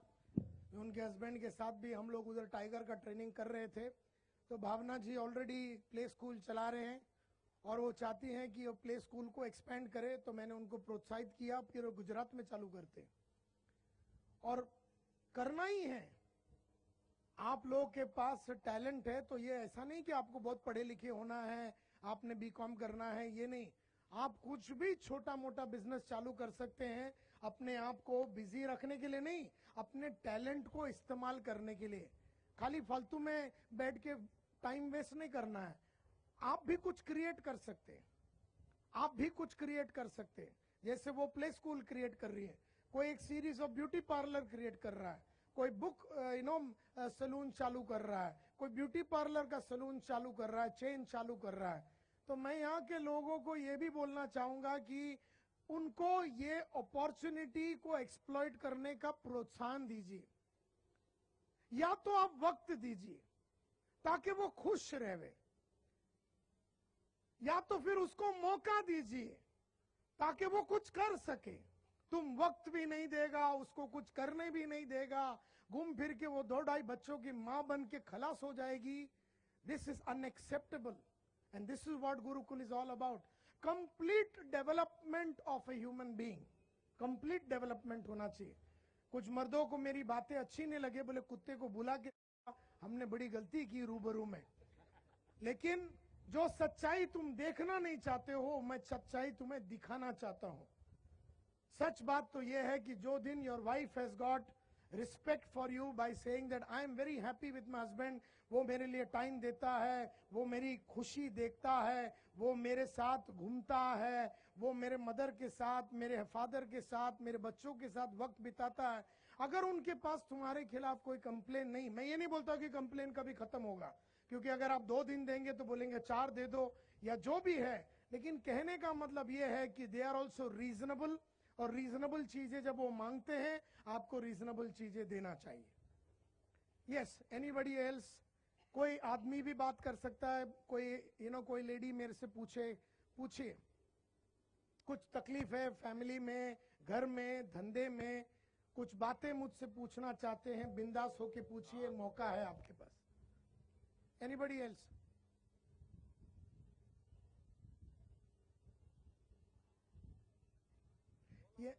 उनके हस्बैंड के साथ भी हम लोग उधर टाइगर का ट्रेनिंग कर रहे थे। तो भावना जी ऑलरेडी प्ले स्कूल चला रहे हैं और वो चाहती हैं कि वो प्ले स्कूल को एक्सपेंड करे। तो मैंने उनको प्रोत्साहित किया, फिर वो गुजरात में चालू करते और करना ही है। आप लोगों के पास टैलेंट है तो ये ऐसा नहीं कि आपको बहुत पढ़े लिखे होना है, आपने बीकॉम करना है, ये नहीं। आप कुछ भी छोटा मोटा बिजनेस चालू कर सकते हैं, अपने आप को बिजी रखने के लिए नहीं, अपने टैलेंट को इस्तेमाल करने के लिए। खाली फालतू में बैठ के टाइम वेस्ट नहीं करना है। आप भी कुछ क्रिएट कर सकते हैं, आप भी कुछ क्रिएट कर सकते हैं। जैसे वो प्ले स्कूल क्रिएट कर रही है, कोई एक series of beauty parlour create कर रहा है, कोई बुक सलून चालू कर रहा है, कोई ब्यूटी पार्लर का सलून चालू कर रहा है, चेन चालू कर रहा है। तो मैं यहाँ के लोगों को ये भी बोलना चाहूंगा कि उनको ये अपॉर्चुनिटी को एक्सप्लॉइट करने का प्रोत्साहन दीजिए, या तो आप वक्त दीजिए ताकि वो खुश रहे, या तो फिर उसको मौका दीजिए ताकि वो कुछ कर सके। तुम वक्त भी नहीं देगा, उसको कुछ करने भी नहीं देगा, घूम फिर के वो 2-2.5 बच्चों की मां बन के खलास हो जाएगी। This is unacceptable and this is what Gurukul is all about. Complete development of a human being, complete development होना चाहिए। कुछ मर्दों को मेरी बातें अच्छी नहीं लगे, बोले कुत्ते को बुला के हमने बड़ी गलती की रूबरू में। लेकिन जो सच्चाई तुम देखना नहीं चाहते हो, मैं सच्चाई तुम्हें दिखाना चाहता हूं। सच बात तो यह है कि जो दिन your wife has got respect for you by saying that I am very happy with my husband, वो मेरे लिए टाइम देता है, वो मेरी खुशी देखता है, वो मेरे साथ घूमता है, वो मेरे मदर के साथ, मेरे फादर के साथ, मेरे बच्चों के साथ वक्त बिताता है। अगर उनके पास तुम्हारे खिलाफ कोई कंप्लेन नहीं, मैं ये नहीं बोलता कि कंप्लेन कभी खत्म होगा, क्योंकि अगर आप 2 दिन देंगे तो बोलेंगे 4 दे दो या जो भी है, लेकिन कहने का मतलब ये है कि दे आर ऑल्सो रीजनेबल, और रीजनेबल चीजें जब वो मांगते हैं आपको रीजनेबल चीजें देना चाहिए। Yes, anybody else? कोई आदमी भी बात कर सकता है, कोई कोई लेडी मेरे से पूछिए, कुछ तकलीफ है फैमिली में, घर में, धंधे में, कुछ बातें मुझसे पूछना चाहते हैं, बिंदास होके पूछिए, मौका है आपके पास। Anybody else? ये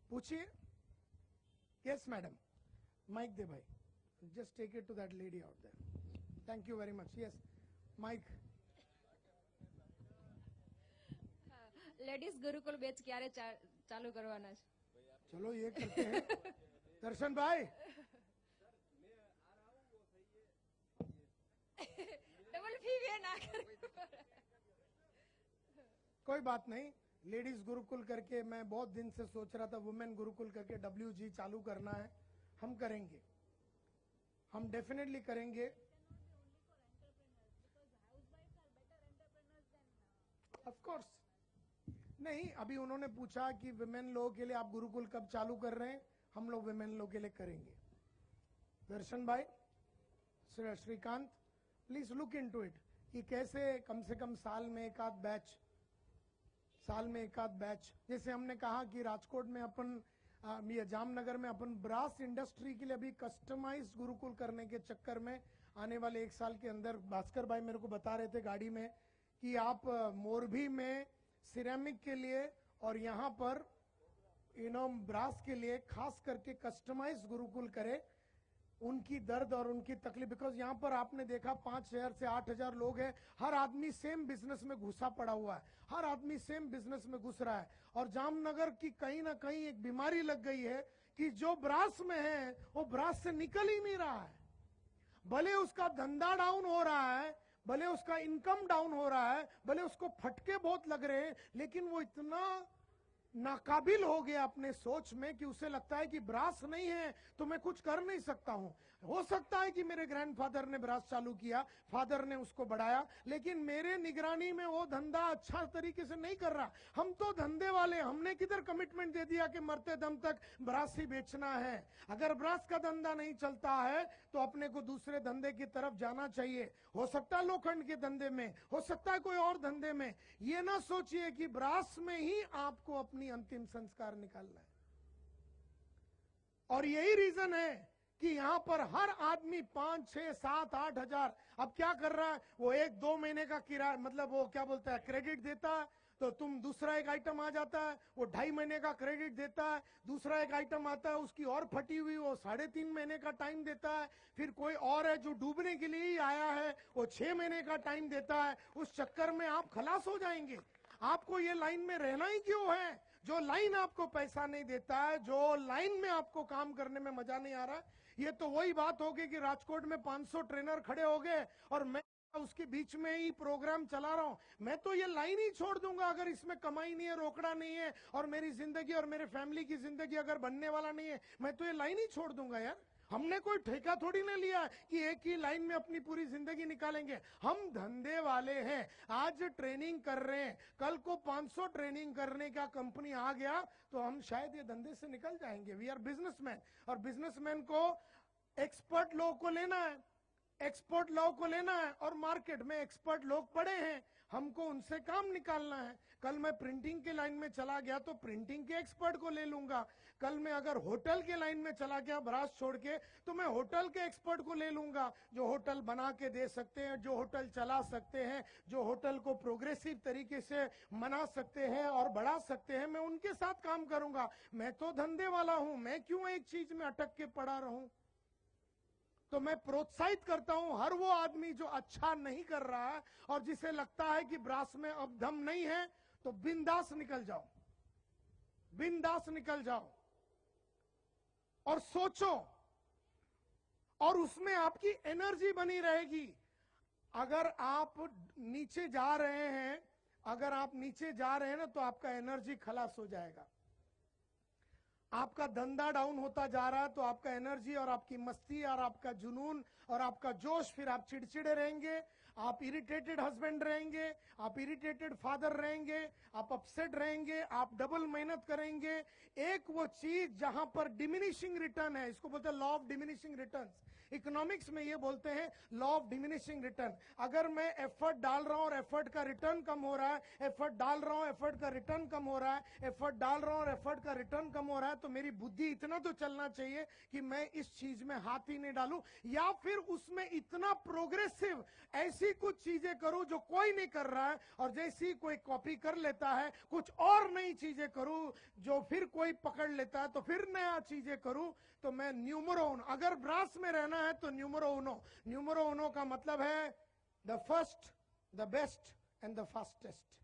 पूछिए। यस मैडम, माइक दे भाई, just take it to that lady out there. Thank you very much. Yes, mike. Ladies Gurukul batch ક્યારે ચાલુ કરવાના છે? चलो ये करते हैं। दर्शन भाई, ડબલ ફી વે ના કરે। कोई बात नहीं, लेडीज गुरुकुल करके मैं बहुत दिन से सोच रहा था वुमेन गुरुकुल करके WG चालू करना है, हम करेंगे, हम डेफिनेटली करेंगे। ऑफ कोर्स नहीं, अभी उन्होंने पूछा कि विमेन लोगों के लिए आप गुरुकुल कब चालू कर रहे हैं, हम लोग विमेन लोगों के लिए करेंगे। दर्शन भाई, Shrikant, please look into it कि कैसे कम से कम साल में एक आध बैच, जैसे हमने कहा कि राजकोट में अपन ये जामनगर में अपन ब्रास इंडस्ट्री के लिए अभी कस्टमाइज्ड गुरुकुल करने के चक्कर में आने वाले 1 साल के अंदर, भास्कर भाई मेरे को बता रहे थे गाड़ी में कि आप मोरबी में सिरेमिक के लिए और यहाँ पर ब्रास के लिए खास करके कस्टमाइज्ड गुरुकुल करे, उनकी दर्द और उनकी तकलीफ। बिकॉज यहाँ पर आपने देखा 5,000 से 8,000 लोग हैं, हर आदमी सेम बिजनेस में घुसा पड़ा हुआ है, हर आदमी सेम बिजनेस में घुस रहा है, और जामनगर की कहीं ना कहीं एक बीमारी लग गई है कि जो ब्रास में है वो ब्रास से निकल ही नहीं रहा है। भले उसका धंधा डाउन हो रहा है, भले उसका इनकम डाउन हो रहा है, भले उसको फटके बहुत लग रहे हैं, लेकिन वो इतना नाकाबिल हो गया अपने सोच में कि उसे लगता है कि ब्रास नहीं है तो मैं कुछ कर नहीं सकता हूं। हो सकता है कि मेरे ग्रैंडफादर ने ब्रास चालू किया, फादर ने उसको बढ़ाया, लेकिन मेरे निगरानी में वो धंधा अच्छा तरीके से नहीं कर रहा। हम तो धंधे वाले, हमने किधर कमिटमेंट दे दिया कि मरते दम तक ब्रास ही बेचना है। अगर ब्रास का धंधा नहीं चलता है तो अपने को दूसरे धंधे की तरफ जाना चाहिए। हो सकता है लोखंड के धंधे में, हो सकता है कोई और धंधे में। ये ना सोचिए कि ब्रास में ही आपको अपनी अंतिम संस्कार निकालना है। और यही रीजन है कि यहां पर हर आदमी 5, 6, 7, 8 हजार अब क्या कर रहा है, वो 1-2 महीने का किराया, मतलब वो क्या बोलता है, क्रेडिट देता है, तो तुम दूसरा एक आइटम आ जाता है, वो 2.5 महीने का क्रेडिट देता है, दूसरा एक आइटम आता है उसकी और फटी हुई, वो 3.5 महीने का टाइम देता है, फिर कोई और है जो डूबने के लिए ही आया है, वो 6 महीने का टाइम देता है। उस चक्कर में आप खलास हो जाएंगे। आपको ये लाइन में रहना ही क्यों है? जो लाइन आपको पैसा नहीं देता है, जो लाइन में आपको काम करने में मजा नहीं आ रहा, ये तो वही बात होगी कि राजकोट में 500 ट्रेनर खड़े हो गए और मैं उसके बीच में ही प्रोग्राम चला रहा हूं। मैं तो ये लाइन ही छोड़ दूंगा अगर इसमें कमाई नहीं है, रोकड़ा नहीं है, और मेरी जिंदगी और मेरे फैमिली की जिंदगी अगर बनने वाला नहीं है, मैं तो ये लाइन ही छोड़ दूंगा यार। हमने कोई ठेका थोड़ी ना लिया कि एक ही लाइन में अपनी पूरी जिंदगी निकालेंगे। हम धंधे वाले हैं, आज ट्रेनिंग कर रहे हैं, कल को 500 ट्रेनिंग करने का कंपनी आ गया तो हम शायद ये धंधे से निकल जाएंगे। वी आर बिजनेसमैन, और बिजनेसमैन को एक्सपर्ट लोगों को लेना है, एक्सपर्ट लोगों को लेना है, और मार्केट में एक्सपर्ट लोग पड़े हैं, हमको उनसे काम निकालना है। कल मैं प्रिंटिंग के लाइन में चला गया तो प्रिंटिंग के एक्सपर्ट को ले लूंगा। कल मैं अगर होटल के लाइन में चला गया ब्रास छोड़ के, तो मैं होटल के एक्सपर्ट को ले लूंगा, जो होटल बना के दे सकते हैं, जो होटल चला सकते हैं, जो होटल को प्रोग्रेसिव तरीके से मना सकते हैं और बढ़ा सकते हैं। मैं उनके साथ काम करूंगा। मैं तो धंधे वाला हूं, मैं क्यों एक चीज में अटक के पड़ा रहूं? तो मैं प्रोत्साहित करता हूं हर वो आदमी जो अच्छा नहीं कर रहा है और जिसे लगता है कि ब्रास में अब दम नहीं है, तो बिंदास निकल जाओ, बिंदास निकल जाओ और सोचो, और उसमें आपकी एनर्जी बनी रहेगी। अगर आप नीचे जा रहे हैं, अगर आप नीचे जा रहे हैं ना, तो आपका एनर्जी खलास हो जाएगा। आपका धंधा डाउन होता जा रहा है तो आपका एनर्जी और आपकी मस्ती और आपका जुनून और आपका जोश, फिर आप चिड़चिड़े रहेंगे, आप इरिटेटेड हस्बैंड रहेंगे, आप इरिटेटेड फादर रहेंगे, आप अपसेट रहेंगे, आप डबल मेहनत करेंगे। एक वो चीज जहां पर डिमिनिशिंग रिटर्न है, इसको बोलते हैं law of diminishing returns. Economics में ये बोलते हैं लॉ ऑफ डिमिनिशिंग रिटर्न। अगर मैं एफर्ट डाल रहा हूं और एफर्ट का रिटर्न कम हो रहा है, एफर्ट डाल रहा हूं एफर्ट का रिटर्न कम हो रहा है, एफर्ट डाल रहा हूं और एफर्ट का रिटर्न कम हो रहा है, तो मेरी बुद्धि इतना तो चलना चाहिए कि मैं इस चीज में हाथ ही नहीं डालूं, या फिर उसमें इतना प्रोग्रेसिव ऐसी कुछ चीजें करूं जो कोई नहीं कर रहा है, और जैसी कोई कॉपी कर लेता है कुछ और नई चीजें करूं जो फिर कोई पकड़ लेता है, तो फिर नया चीजें करूं। तो मैं न्यूमरो उनो, अगर ब्रास में रहना है तो न्यूमरो उनो। न्यूमरो उनो का मतलब है the first, the best and the fastest.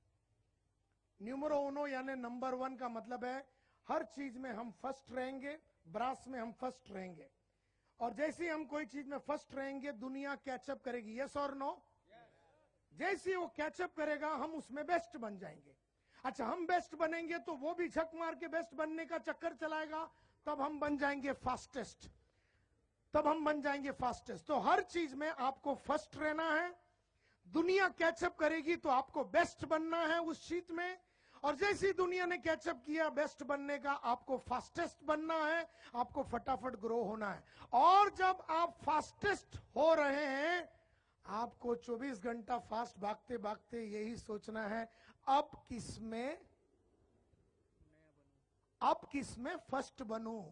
Numero uno यानी नंबर 1 का मतलब है हर चीज में हम फर्स्ट रहेंगे, ब्रास में हम फर्स्ट रहेंगे, और जैसे ही हम कोई चीज में फर्स्ट रहेंगे दुनिया कैचअप करेगी। यस और नो? जैसे ही वो कैचअप करेगा हम उसमें बेस्ट बन जाएंगे। अच्छा, हम बेस्ट बनेंगे तो वो भी झक मार के बेस्ट बनने का चक्कर चलाएगा, तब हम बन जाएंगे फास्टेस्ट, तब हम बन जाएंगे फास्टेस्ट। तो हर चीज में आपको फर्स्ट रहना है। दुनिया कैचअप करेगी तो आपको बेस्ट बनना है उस चीज में, और जैसी दुनिया ने कैचअप किया बेस्ट बनने का, आपको फास्टेस्ट बनना है, आपको फटाफट ग्रो होना है। और जब आप फास्टेस्ट हो रहे हैं, आपको 24 घंटा फास्ट भागते भागते यही सोचना है अब किसमें फर्स्ट बनूं।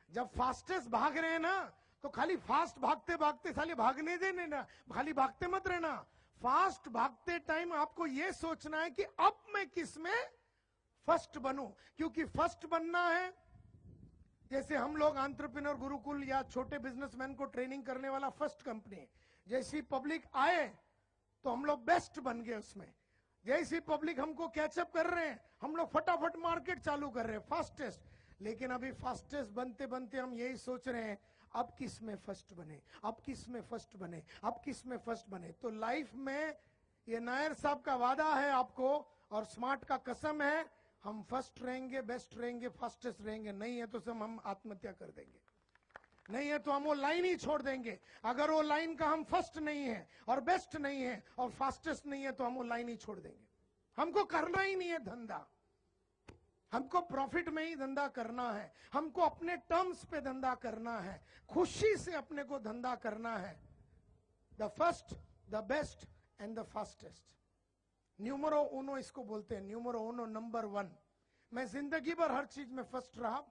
जब फास्टेस्ट भाग रहे हैं ना, तो खाली फास्ट भागते भागते खाली भागने देने ना, खाली भागते मत रहना। फास्ट भागते टाइम आपको यह सोचना है कि अब मैं किसमें फर्स्ट बनूं, क्योंकि फर्स्ट बनना है। जैसे हम लोग एंटरप्रेन्योर गुरुकुल या छोटे बिजनेसमैन को ट्रेनिंग करने वाला फर्स्ट कंपनी है। जैसी पब्लिक आए तो हम लोग बेस्ट बन गए उसमें। जैसी पब्लिक हमको कैचअप कर रहे हैं, हम लोग फटाफट मार्केट चालू कर रहे हैं फास्टेस्ट। लेकिन अभी फास्टेस्ट बनते बनते हम यही सोच रहे हैं अब किस में फर्स्ट बने, अब किस में फर्स्ट बने, अब किस में फर्स्ट बने। तो लाइफ में ये नायर साहब का वादा है आपको, और स्मार्ट का कसम है, हम फर्स्ट रहेंगे, बेस्ट रहेंगे, फास्टेस्ट रहेंगे। नहीं है तो सब हम आत्महत्या कर देंगे, नहीं है तो हम वो लाइन ही छोड़ देंगे। अगर वो लाइन का हम फर्स्ट नहीं है और बेस्ट नहीं है और फास्टेस्ट नहीं है तो हम वो लाइन ही छोड़ देंगे। हमको करना ही नहीं है धंधा, हमको प्रॉफिट में ही धंधा करना है, हमको अपने टर्म्स पे धंधा करना है, खुशी से अपने को धंधा करना है। The first, the best and the fastest. Numero uno इसको बोलते हैं, न्यूमरो उनो, नंबर 1। मैं जिंदगी भर हर चीज में फर्स्ट रहा,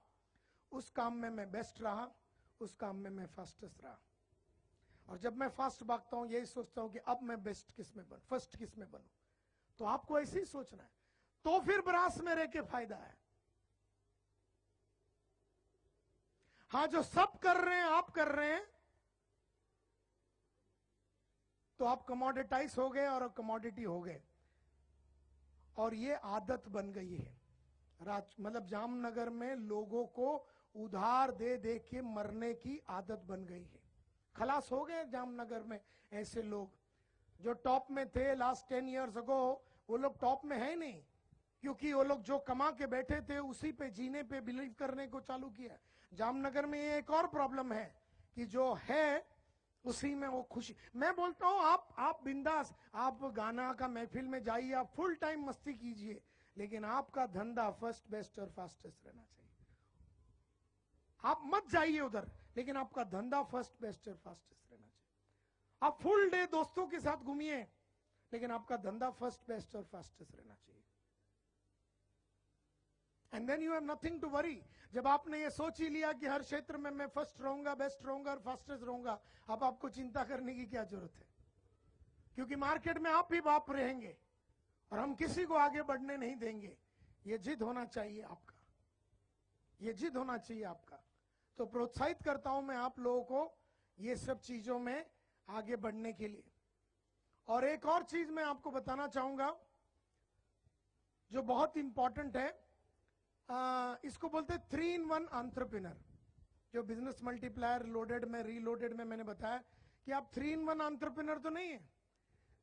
उस काम में मैं बेस्ट रहा, उस काम में मैं फास्टेस्ट रहा। और जब मैं फास्ट भागता हूं यही सोचता हूं कि अब मैं बेस्ट किस में बनूं, फर्स्ट किस में बनूं। तो आपको ऐसे ही सोचना है, तो फिर ब्रास में रह के फायदा है। हाँ, जो सब कर रहे हैं आप कर रहे हैं, तो आप कमोडिटाइज हो गए और कमोडिटी हो गए, और ये आदत बन गई है। मतलब जामनगर में लोगों को उधार दे दे के मरने की आदत बन गई है। खलास हो गए जामनगर में ऐसे लोग जो टॉप में थे लास्ट 10 इयर्स अगो। वो लोग टॉप में है नहीं, क्योंकि वो लोग जो कमा के बैठे थे उसी पे जीने पे बिलीव करने को चालू किया। जामनगर में ये एक और प्रॉब्लम है कि जो है उसी में वो खुशी। मैं बोलता हूं आप बिंदास, आप गाना का महफिल में जाइए, आप फुल टाइम मस्ती कीजिए, लेकिन आपका धंधा फर्स्ट, बेस्ट और फास्टेस्ट रहना चाहिए। आप मत जाइए उधर, लेकिन आपका धंधा फर्स्ट, बेस्ट और फास्टेस्ट रहना चाहिए। आप फुल डे दोस्तों के साथ घूमिए, लेकिन आपका धंधा फर्स्ट, बेस्ट और फास्टेस्ट रहना चाहिए। And then you have nothing to worry. जब आपने ये सोच ही लिया कि हर क्षेत्र में मैं फर्स्ट रहूंगा, बेस्ट रहूंगा और फास्टेस्ट रहूंगा, अब आपको चिंता करने की क्या जरूरत है, क्योंकि मार्केट में आप ही बाप रहेंगे और हम किसी को आगे बढ़ने नहीं देंगे। ये जिद होना चाहिए आपका, ये जिद होना चाहिए आपका। तो प्रोत्साहित करता हूं मैं आप लोगों को, ये सब चीजों में आगे बढ़ने के लिए। और एक और चीज मैं आपको बताना चाहूंगा जो बहुत इंपॉर्टेंट है, इसको बोलते हैं 3-in-1 एंटरप्रेन्योर। जो बिजनेस मल्टीप्लायर लोडेड में रीलोडेड में मैंने बताया कि आप 3-in-1 एंटरप्रेन्योर तो नहीं है।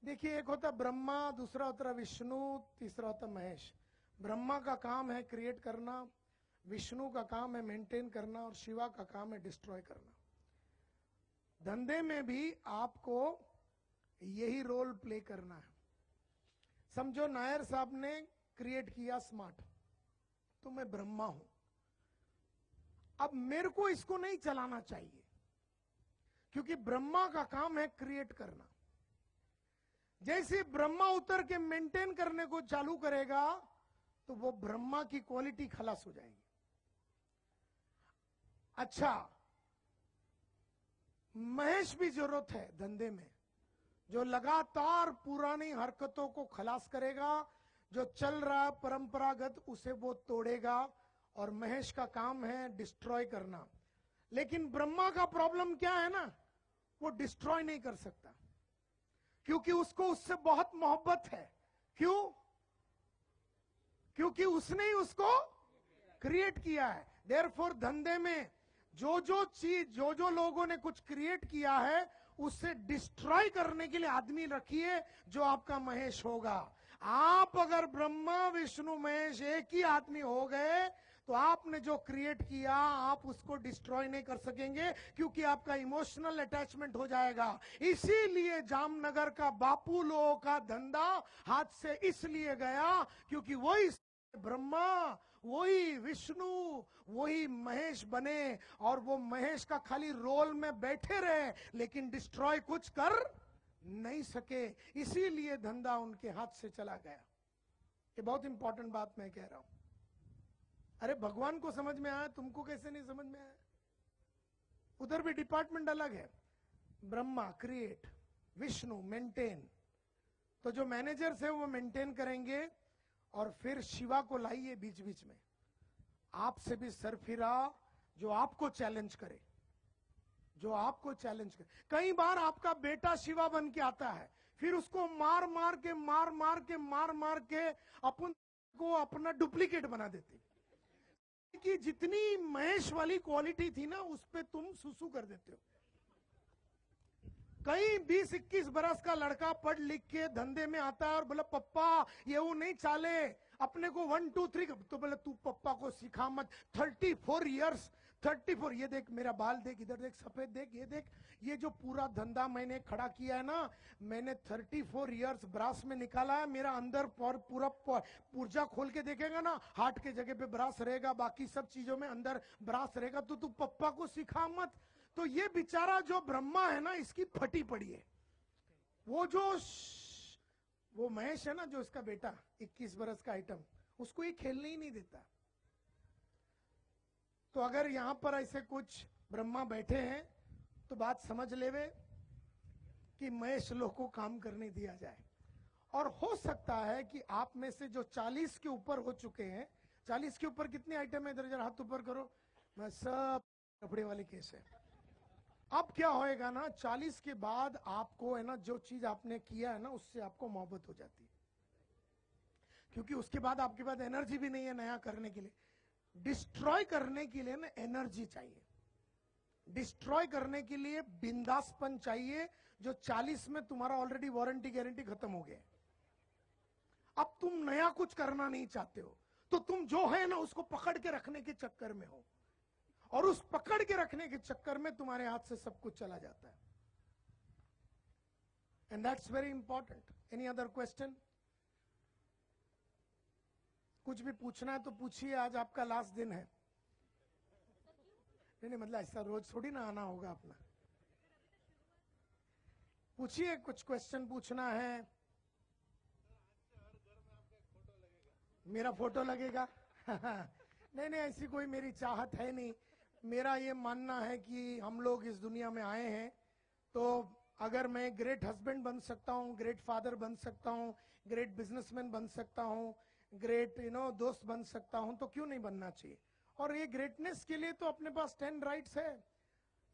देखिए, एक होता ब्रह्मा, दूसरा होता विष्णु, तीसरा होता महेश। ब्रह्मा का काम है क्रिएट करना, विष्णु का काम है मेंटेन करना, और शिवा का काम है डिस्ट्रॉय करना। धंधे में भी आपको यही रोल प्ले करना है। समझो नायर साहब ने क्रिएट किया स्मार्ट, तो मैं ब्रह्मा हूं। अब मेरे को इसको नहीं चलाना चाहिए, क्योंकि ब्रह्मा का काम है क्रिएट करना। जैसे ब्रह्मा उतर के मेंटेन करने को चालू करेगा तो वो ब्रह्मा की क्वालिटी खलास हो जाएगी। अच्छा, महेश भी जरूरत है धंधे में, जो लगातार पुरानी हरकतों को खलास करेगा, जो चल रहा है परंपरागत उसे वो तोड़ेगा, और महेश का काम है डिस्ट्रॉय करना। लेकिन ब्रह्मा का प्रॉब्लम क्या है ना, वो डिस्ट्रॉय नहीं कर सकता, क्योंकि उसको उससे बहुत मोहब्बत है। क्यों? क्योंकि उसने ही उसको क्रिएट किया है। देयरफॉर धंधे में जो जो चीज, जो जो लोगों ने कुछ क्रिएट किया है, उससे डिस्ट्रॉय करने के लिए आदमी रखिए जो आपका महेश होगा। आप अगर ब्रह्मा विष्णु महेश एक ही आदमी हो गए तो आपने जो क्रिएट किया आप उसको डिस्ट्रॉय नहीं कर सकेंगे, क्योंकि आपका इमोशनल अटैचमेंट हो जाएगा। इसीलिए जामनगर का बापू लोगों का धंधा हाथ से इसलिए गया क्योंकि वही ब्रह्मा, वही विष्णु, वही महेश बने, और वो महेश का खाली रोल में बैठे रहे लेकिन डिस्ट्रॉय कुछ कर नहीं सके। इसीलिए धंधा उनके हाथ से चला गया। ये बहुत इंपॉर्टेंट बात मैं कह रहा हूं। अरे भगवान को समझ में आया, तुमको कैसे नहीं समझ में आया? उधर भी डिपार्टमेंट अलग है। Brahma create, Vishnu maintain. तो जो मैनेजर्स है वो मेंटेन करेंगे, और फिर शिवा को लाइए बीच बीच में, आपसे भी सरफिरा, जो आपको चैलेंज करे, जो आपको चैलेंज करे। कई बार आपका बेटा शिवा बन के आता है, फिर उसको मार मार के अपन को अपना डुप्लीकेट बना देते, कि जितनी महेश वाली क्वालिटी थी ना उस पे तुम सुसु कर देते हो। कई 20-21 बरस का लड़का पढ़ लिख के धंधे में आता है और बोला पप्पा ये वो नहीं चाले, अपने को 1 2 3, तो बोले तू पप्पा को सिखा मत। 34 इयर्स, 34, ये देख मेरा बाल देख, इधर देख सफेद देख, ये देख, ये जो पूरा धंधा मैंने खड़ा किया है ना, मैंने 34 इयर्स ब्रास में निकाला है। मेरा अंदर पूरा पुर्जा खोल के देखेगा ना, हार्ट के जगह पे ब्रास रहेगा, बाकी सब चीजों में अंदर ब्रास रहेगा, तो तू पप्पा को सिखा मत। तो ये बेचारा जो ब्रह्मा है ना, इसकी फटी पड़ी है। वो महेश है ना, जो इसका बेटा 21 बरस का आइटम, उसको ये खेलने ही नहीं देता। तो अगर यहां पर ऐसे कुछ ब्रह्मा बैठे हैं तो बात समझ लेवे कि महेश लोग को काम करने दिया जाए। और हो सकता है कि आप में से जो 40 के ऊपर हो चुके हैं, 40 के ऊपर कितने आइटम है, इधर जरा हाथ ऊपर करो। मैं सब कपड़े वाले केस है। अब क्या होएगा ना, 40 के बाद आपको है ना, जो चीज आपने किया है ना, उससे आपको मोहब्बत हो जाती है, क्योंकि उसके बाद आपके पास एनर्जी भी नहीं है नया करने के लिए। डिस्ट्रॉय करने के लिए ना एनर्जी चाहिए, डिस्ट्रॉय करने के लिए बिंदासपन चाहिए, जो 40 में तुम्हारा ऑलरेडी वारंटी गारंटी खत्म हो गया। अब तुम नया कुछ करना नहीं चाहते हो, तो तुम जो है ना उसको पकड़ के रखने के चक्कर में हो, और उस पकड़ के रखने के चक्कर में तुम्हारे हाथ से सब कुछ चला जाता है। And that's very important. Any other question? कुछ भी पूछना है तो पूछिए, आज आपका लास्ट दिन है। नहीं, मतलब ऐसा रोज थोड़ी ना आना होगा अपना। पूछिए, कुछ क्वेश्चन पूछना है। मेरा फोटो लगेगा? नहीं, ऐसी कोई मेरी चाहत है नहीं। मेरा ये मानना है कि हम लोग इस दुनिया में आए हैं, तो अगर मैं ग्रेट हस्बैंड बन सकता हूँ, ग्रेट फादर बन सकता हूँ, ग्रेट बिजनेसमैन बन सकता हूँ, ग्रेट दोस्त बन सकता हूँ, तो क्यों नहीं बनना चाहिए। और ये ग्रेटनेस के लिए तो अपने पास 10 राइट्स है।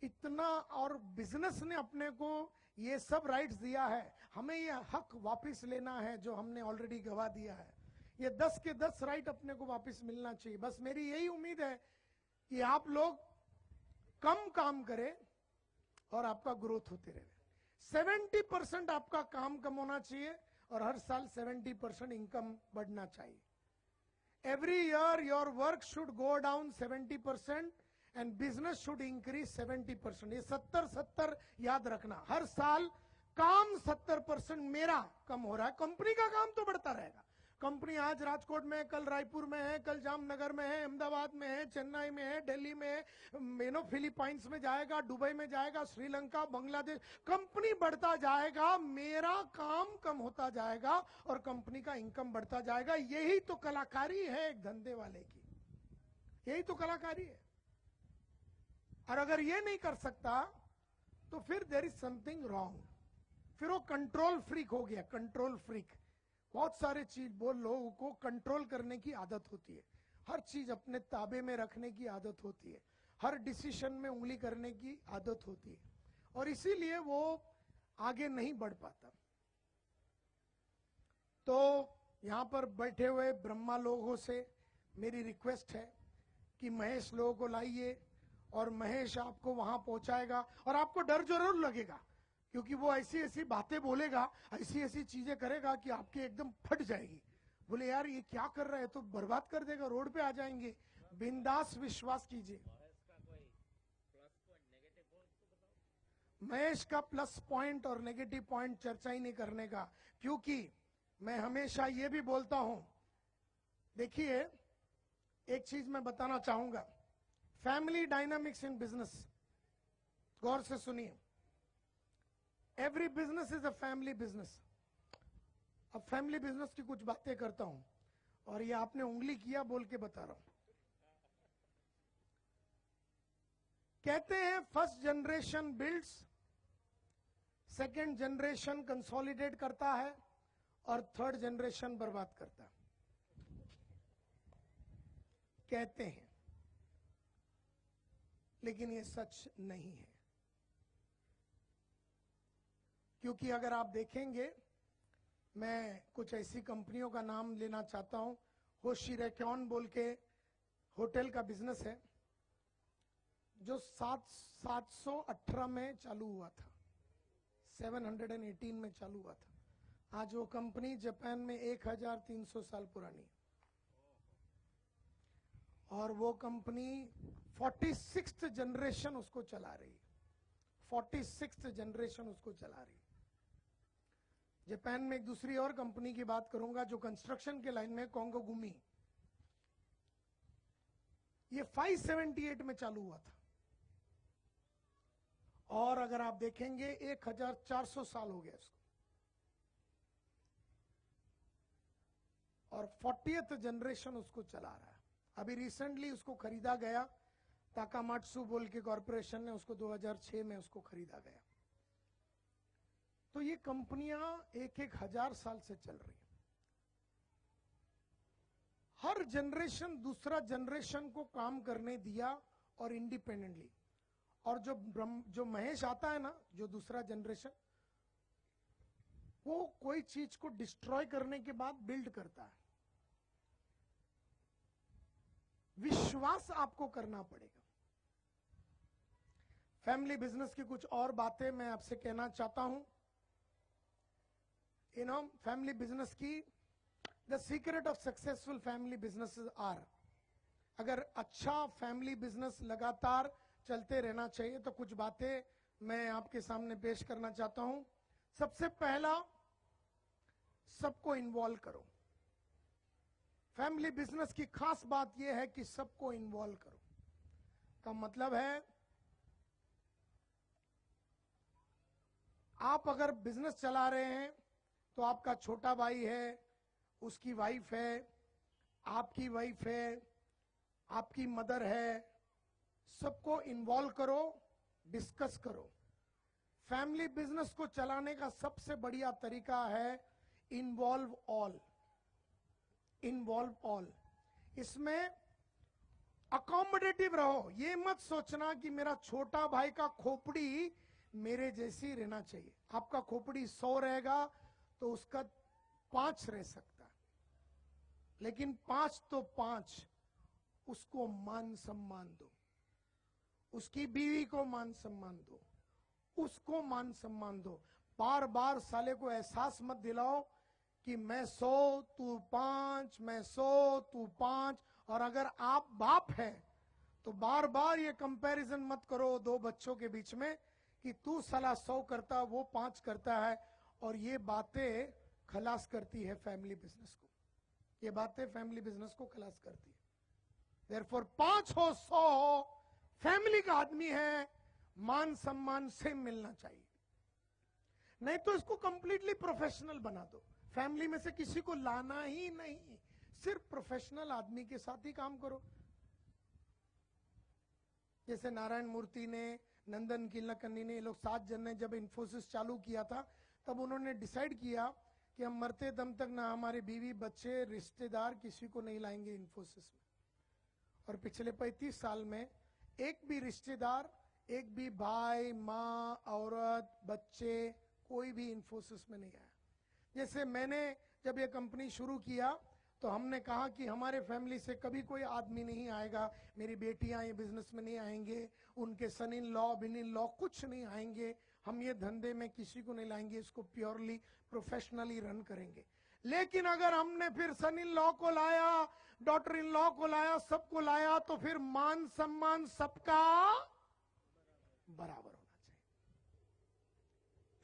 इतना, और बिजनेस ने अपने को ये सब राइट्स दिया है, हमें ये हक वापस लेना है जो हमने ऑलरेडी गवा दिया है। ये 10 के 10 राइट अपने को वापस मिलना चाहिए। बस मेरी यही उम्मीद है कि आप लोग कम काम करें और आपका ग्रोथ होते रहे। 70% आपका काम कम होना चाहिए और हर साल 70% इनकम बढ़ना चाहिए। Every year your work should go down 70% and business should increase 70%। ये 70-70 याद रखना। हर साल काम 70% मेरा कम हो रहा है, कंपनी का काम तो बढ़ता रहेगा। कंपनी आज राजकोट में है, कल रायपुर में है, कल जामनगर में है, अहमदाबाद में है, चेन्नई में है, दिल्ली में है, फिलीपाइंस में जाएगा, दुबई में जाएगा, श्रीलंका, बांग्लादेश, कंपनी बढ़ता जाएगा, मेरा काम कम होता जाएगा और कंपनी का इनकम बढ़ता जाएगा। यही तो कलाकारी है एक धंधे वाले की, यही तो कलाकारी है। और अगर ये नहीं कर सकता तो फिर देयर इज समथिंग रॉन्ग, फिर वो कंट्रोल फ्रीक हो गया। कंट्रोल फ्रीक, बहुत सारे चीज बोल लोगों को कंट्रोल करने की आदत होती है, हर चीज अपने ताबे में रखने की आदत होती है, हर डिसीजन में उंगली करने की आदत होती है, और इसीलिए वो आगे नहीं बढ़ पाता। तो यहां पर बैठे हुए ब्रह्मा लोगों से मेरी रिक्वेस्ट है कि महेश लोगों को लाइए और महेश आपको वहां पहुंचाएगा। और आपको डर जरूर लगेगा क्योंकि वो ऐसी ऐसी बातें बोलेगा, ऐसी ऐसी चीजें करेगा कि आपकी एकदम फट जाएगी। बोले यार ये क्या कर रहा है, तो बर्बाद कर देगा, रोड पे आ जाएंगे। बिंदास विश्वास कीजिए। महेश का प्लस पॉइंट और नेगेटिव पॉइंट चर्चा ही नहीं करने का, क्योंकि मैं हमेशा ये भी बोलता हूं। देखिए एक चीज मैं बताना चाहूंगा, फैमिली डायनामिक्स इन बिजनेस, गौर से सुनिए। Every business is a family business. अब फैमिली बिजनेस की कुछ बातें करता हूं और ये आपने उंगली किया बोल के बता रहा हूं। कहते हैं first generation builds, second generation consolidate करता है और थर्ड जनरेशन बर्बाद करता है। कहते हैं, लेकिन ये सच नहीं है। क्योंकि अगर आप देखेंगे, मैं कुछ ऐसी कंपनियों का नाम लेना चाहता हूं। होशी रेक्योन बोल के होटल का बिजनेस है जो 718 में चालू हुआ था, 718 में चालू हुआ था। आज वो कंपनी जापान में 1300 साल पुरानी, और वो कंपनी 46th जनरेशन उसको चला रही, 46th जनरेशन उसको चला रही। जापान में एक दूसरी और कंपनी की बात करूंगा जो कंस्ट्रक्शन के लाइन में, कोंगो गुमी, ये 578 में चालू हुआ था। और अगर आप देखेंगे 1400 साल हो गया इसको, और 40th जनरेशन उसको चला रहा है। अभी रिसेंटली उसको खरीदा गया, ताकामात्सु बोल के कॉर्पोरेशन ने उसको 2006 में उसको खरीदा गया। तो ये कंपनियां 1000 साल से चल रही है। हर जनरेशन दूसरा जनरेशन को काम करने दिया और इंडिपेंडेंटली। और जो महेश आता है ना, जो दूसरा जनरेशन, वो कोई चीज को डिस्ट्रॉय करने के बाद बिल्ड करता है। विश्वास आपको करना पड़ेगा। फैमिली बिजनेस की कुछ और बातें मैं आपसे कहना चाहता हूं। फैमिली बिजनेस की the secret of successful family businesses are, अगर अच्छा फैमिली बिजनेस लगातार चलते रहना चाहिए तो कुछ बातें मैं आपके सामने पेश करना चाहता हूं। सबसे पहला, सबको इन्वॉल्व करो। फैमिली बिजनेस की खास बात यह है कि सबको इन्वॉल्व करो। का मतलब है, आप अगर बिजनेस चला रहे हैं तो आपका छोटा भाई है, उसकी वाइफ है, आपकी वाइफ है, आपकी मदर है, सबको इन्वॉल्व करो, डिस्कस करो। फैमिली बिजनेस को चलाने का सबसे बढ़िया तरीका है इन्वॉल्व ऑल। इन्वॉल्व ऑल, इसमें अकोमोडेटिव रहो। ये मत सोचना कि मेरा छोटा भाई का खोपड़ी मेरे जैसी रहना चाहिए। आपका खोपड़ी 100 रहेगा तो उसका 5 रह सकता है, लेकिन 5 तो 5। उसको मान सम्मान दो, उसकी बीवी को मान सम्मान दो, उसको मान सम्मान दो। बार बार साले को एहसास मत दिलाओ कि मैं 100 तू 5, मैं 100 तू 5। और अगर आप बाप हैं तो बार बार ये कंपैरिजन मत करो दो बच्चों के बीच में कि तू साला 100 करता वो 5 करता है। और ये बातें खलास करती है फैमिली बिजनेस को, ये बातें फैमिली बिजनेस को खलास करती है। देयरफॉर 5 हो 100 हो, फैमिली का आदमी है, मान सम्मान से मिलना चाहिए। नहीं तो इसको कंप्लीटली प्रोफेशनल बना दो। फैमिली में से किसी को लाना ही नहीं, सिर्फ प्रोफेशनल आदमी के साथ ही काम करो। जैसे नारायण मूर्ति ने, नंदन किलकर्णी ने, ये लोग 7 जन ने जब इन्फोसिस चालू किया था तब उन्होंने डिसाइड किया कि हम मरते दम तक ना हमारे बीवी बच्चे रिश्तेदार किसी को नहीं लाएंगे इन्फोसिस में। और पिछले 35 साल में एक भी रिश्तेदार, एक भी भाई, माँ, औरत, बच्चे, कोई भी इन्फोसिस में नहीं आया। जैसे मैंने जब ये कंपनी शुरू किया तो हमने कहा कि हमारे फैमिली से कभी कोई आदमी नहीं आएगा, मेरी बेटियां ये बिजनेस में नहीं आएंगे, उनके सन in law, bin in law कुछ नहीं आएंगे, हम ये धंधे में किसी को नहीं लाएंगे, इसको प्योरली प्रोफेशनली रन करेंगे। लेकिन अगर हमने फिर सन इन लॉ को लाया, डॉटर इन लॉ को लाया, सबको लाया, तो फिर मान सम्मान सबका बराबर होना चाहिए।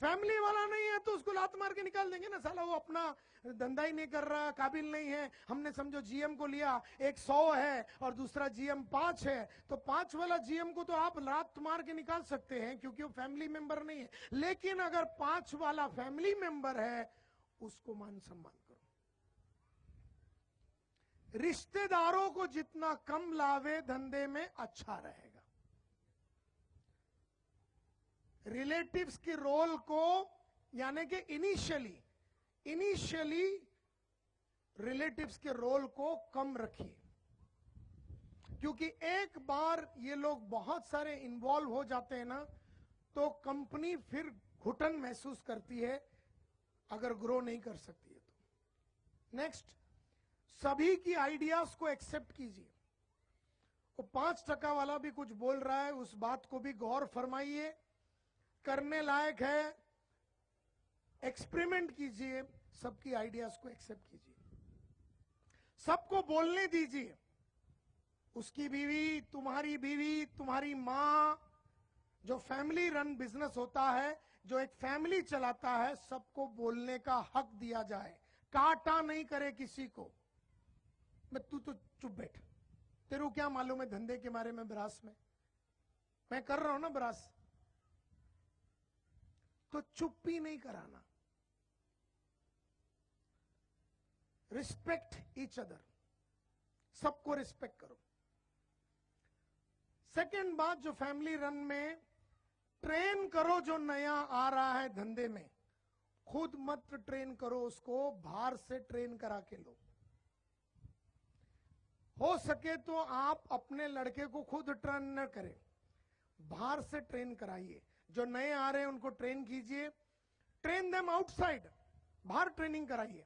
फैमिली वाला नहीं है तो उसको लात मार के निकाल देंगे ना, साला वो अपना धंधा ही नहीं कर रहा, काबिल नहीं है। हमने समझो जीएम को लिया, एक 100 है और दूसरा जीएम 5 है, तो 5 वाला जीएम को तो आप लात मार के निकाल सकते हैं क्योंकि वो फैमिली मेंबर नहीं है। लेकिन अगर 5 वाला फैमिली मेंबर है, उसको मान सम्मान करो। रिश्तेदारों को जितना कम लावे धंधे में अच्छा रहेगा। रिलेटिव्स के रोल को, यानी कि इनिशियली रिलेटिव्स के रोल को कम रखिए, क्योंकि एक बार ये लोग बहुत सारे इन्वॉल्व हो जाते हैं ना, तो कंपनी फिर घुटन महसूस करती है अगर ग्रो नहीं कर सकती है तो। नेक्स्ट, सभी की आइडियाज को एक्सेप्ट कीजिए। वो 5% वाला भी कुछ बोल रहा है, उस बात को भी गौर फरमाइए, करने लायक है, एक्सपेरिमेंट कीजिए, सबकी आइडियाज को एक्सेप्ट कीजिए, सबको बोलने दीजिए। उसकी बीवी, तुम्हारी माँ, जो फैमिली रन बिजनेस होता है, जो एक फैमिली चलाता है, सबको बोलने का हक दिया जाए, काटा नहीं करे किसी को। मैं तू तो चुप बैठ, तेरे को क्या मालूम है धंधे के बारे में ब्रास में, मैं कर रहा हूं ना ब्रास, तो चुप ही नहीं कराना। रिस्पेक्ट ईच अदर, सबको रिस्पेक्ट करो। सेकेंड बात, जो फैमिली रन में ट्रेन करो, जो नया आ रहा है धंधे में, खुद मत ट्रेन करो उसको, बाहर से ट्रेन करा के लो। हो सके तो आप अपने लड़के को खुद ट्रेन न करें, बाहर से ट्रेन कराइए। जो नए आ रहे हैं उनको ट्रेन कीजिए, ट्रेन देम आउटसाइड, बाहर ट्रेनिंग कराइए।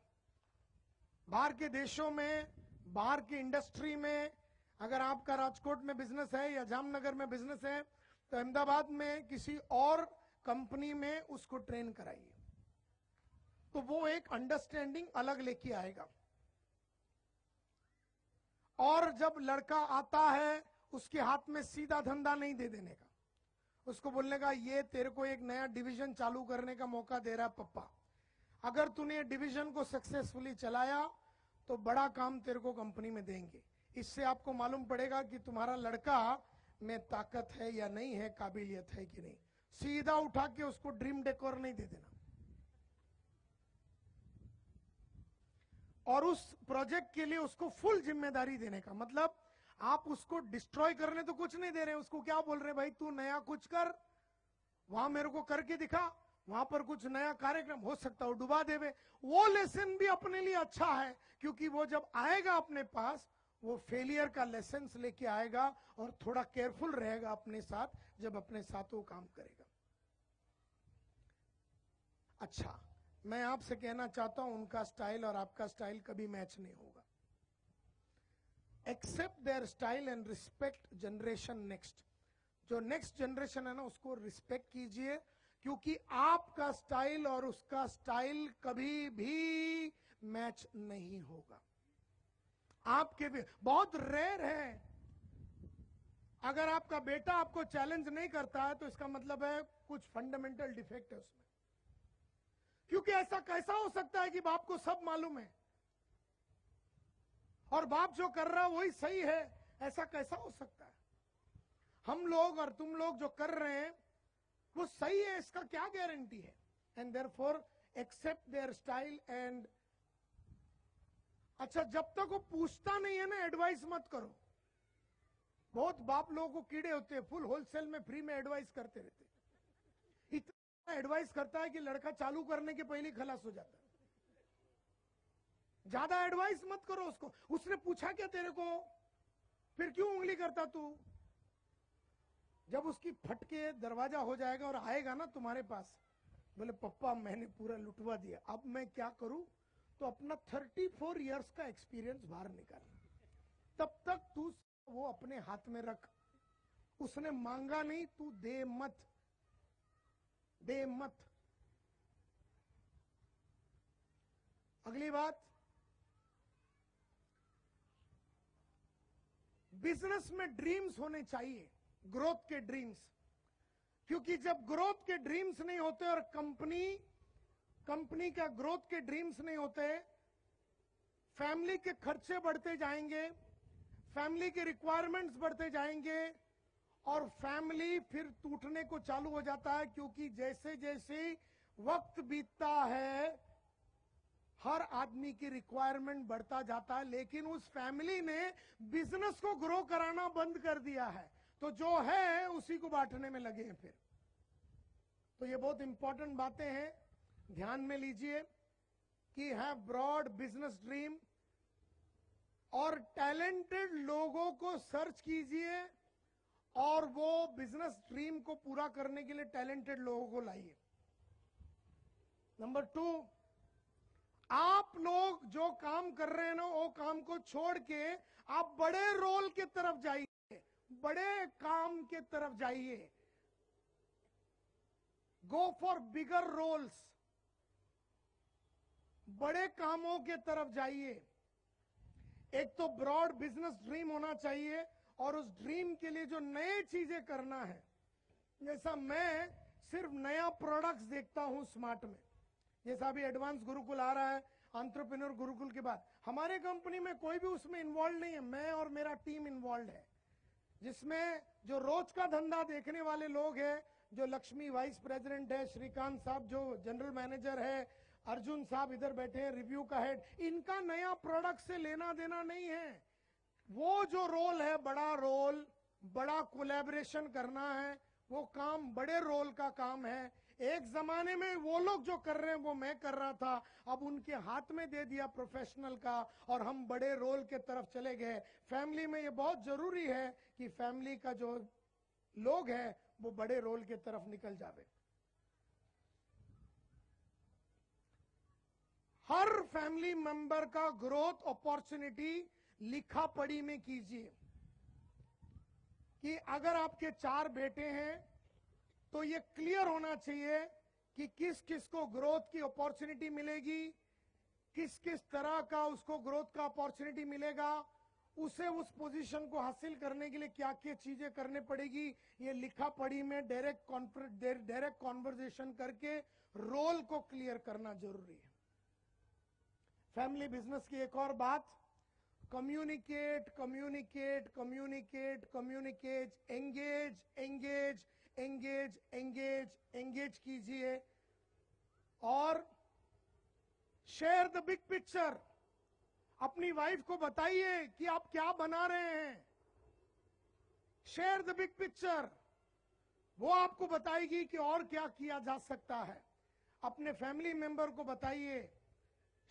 बाहर के देशों में, बाहर की इंडस्ट्री में, अगर आपका राजकोट में बिजनेस है या जामनगर में बिजनेस है, तो अहमदाबाद में किसी और कंपनी में उसको ट्रेन कराइए, तो वो एक अंडरस्टैंडिंग अलग लेके आएगा। और जब लड़का आता है, उसके हाथ में सीधा धंधा नहीं दे देने का, उसको बोलने का ये तेरे को एक नया डिवीजन चालू करने का मौका दे रहा है पप्पा, अगर तूने डिवीजन को सक्सेसफुली चलाया तो बड़ा काम तेरे को कंपनी में देंगे। इससे आपको मालूम पड़ेगा कि तुम्हारा लड़का में ताकत है या नहीं है, काबिलियत है कि नहीं। सीधा उठा के उसको ड्रीम डेकोर नहीं दे देना, और उस प्रोजेक्ट के लिए उसको फुल जिम्मेदारी देने का। मतलब आप उसको डिस्ट्रॉय करने तो कुछ नहीं दे रहे, उसको क्या बोल रहे, भाई तू नया कुछ कर, वहां मेरे को करके दिखा, वहां पर कुछ नया कार्यक्रम हो सकता हो डुबा देवे। वो लेसन भी अपने लिए अच्छा है, क्योंकि वो जब आएगा अपने पास, वो फेलियर का लेसन्स लेके आएगा और थोड़ा केयरफुल रहेगा अपने साथ जब अपने साथ वो काम करेगा। अच्छा, मैं आपसे कहना चाहता हूं उनका स्टाइल और आपका स्टाइल कभी मैच नहीं होगा। Accept their style and respect generation next. जो नेक्स्ट जनरेशन है ना उसको रिस्पेक्ट कीजिए, क्योंकि आपका स्टाइल और उसका स्टाइल कभी भी मैच नहीं होगा। आपके भी बहुत रेयर है, अगर आपका बेटा आपको चैलेंज नहीं करता है तो इसका मतलब है कुछ फंडामेंटल डिफेक्ट है उसमें। क्योंकि ऐसा कैसा हो सकता है कि बाप को सब मालूम है और बाप जो कर रहा है वही सही है? ऐसा कैसा हो सकता है? हम लोग और तुम लोग जो कर रहे हैं वो सही है, इसका क्या गारंटी है? And therefore accept their style and अच्छा, जब तक वो पूछता नहीं है ना एडवाइस मत करो। बहुत बाप लोगों को कीड़े होते हैं, फुल होलसेल में फ्री में एडवाइस करते रहते, इतना एडवाइस करता है कि लड़का चालू करने के पहले खलास हो जाता है। ज्यादा एडवाइस मत करो उसको। उसने पूछा क्या तेरे को, फिर क्यों उंगली करता तू? जब उसकी फटके दरवाजा हो जाएगा और आएगा ना तुम्हारे पास, बोले पप्पा मैंने पूरा लुटवा दिया, अब मैं क्या करूं? तो अपना 34 इयर्स का एक्सपीरियंस बाहर निकाल। तब तक तू वो अपने हाथ में रख। उसने मांगा नहीं, तू दे मत, दे मत। अगली बात, बिजनेस में ड्रीम्स होने चाहिए, ग्रोथ के ड्रीम्स। क्योंकि जब ग्रोथ के ड्रीम्स नहीं होते और कंपनी का ग्रोथ के ड्रीम्स नहीं होते, फैमिली के खर्चे बढ़ते जाएंगे, फैमिली के रिक्वायरमेंट्स बढ़ते जाएंगे और फैमिली फिर टूटने को चालू हो जाता है। क्योंकि जैसे जैसे वक्त बीतता है हर आदमी की रिक्वायरमेंट बढ़ता जाता है, लेकिन उस फैमिली ने बिजनेस को ग्रो कराना बंद कर दिया है, तो जो है उसी को बांटने में लगे हैं फिर। तो ये बहुत इंपॉर्टेंट बातें हैं, ध्यान में लीजिए कि है ब्रॉड बिजनेस ड्रीम और टैलेंटेड लोगों को सर्च कीजिए और वो बिजनेस ड्रीम को पूरा करने के लिए टैलेंटेड लोगों को लाइए। नंबर 2, आप लोग जो काम कर रहे हैं ना वो काम को छोड़ के आप बड़े रोल के तरफ जाइए, बड़े काम के तरफ जाइए। गो फॉर बिगर रोल्स, बड़े कामों के तरफ जाइए। एक तो ब्रॉड बिजनेस ड्रीम होना चाहिए और उस ड्रीम के लिए जो नए चीजें करना है, जैसा मैं सिर्फ नया प्रोडक्ट्स देखता हूं स्मार्ट में, जैसा अभी एडवांस गुरुकुल आ रहा है, एंटरप्रेन्योर गुरुकुल के बाद हमारे कंपनी में कोई भी उसमें इन्वॉल्व नहीं है, मैं और मेरा टीम इन्वॉल्व है, जिसमें जो रोज का धंधा देखने वाले लोग हैं, जो लक्ष्मी वाइस प्रेसिडेंट है, श्रीकांत साहब जो जनरल मैनेजर है, अर्जुन साहब इधर बैठे हैं रिव्यू का हेड, इनका नया प्रोडक्ट से लेना देना नहीं है। वो जो रोल है, बड़ा रोल, बड़ा कोलैबोरेशन करना है, वो काम बड़े रोल का काम है। एक जमाने में वो लोग जो कर रहे हैं वो मैं कर रहा था, अब उनके हाथ में दे दिया प्रोफेशनल का और हम बड़े रोल के तरफ चले गए। फैमिली में ये बहुत जरूरी है कि फैमिली का जो लोग है वो बड़े रोल के तरफ निकल जावे। हर फैमिली मेंबर का ग्रोथ अपॉर्चुनिटी लिखा पढ़ी में कीजिए कि अगर आपके 4 बेटे हैं तो ये क्लियर होना चाहिए कि किस किस को ग्रोथ की अपॉर्चुनिटी मिलेगी, किस किस तरह का उसको ग्रोथ का अपॉर्चुनिटी मिलेगा, उसे उस पोजीशन को हासिल करने के लिए क्या क्या चीजें करने पड़ेगी। ये लिखा पढ़ी में डायरेक्ट कॉन्वर्सेशन करके रोल को क्लियर करना जरूरी है। फैमिली बिजनेस की एक और बात, communicate communicate communicate communicate, engage engage engage engage engage कीजिए और शेयर द बिग पिक्चर। अपनी वाइफ को बताइए कि आप क्या बना रहे हैं। शेयर द बिग पिक्चर, वो आपको बताएगी कि और क्या किया जा सकता है। अपने फैमिली मेंबर को बताइए,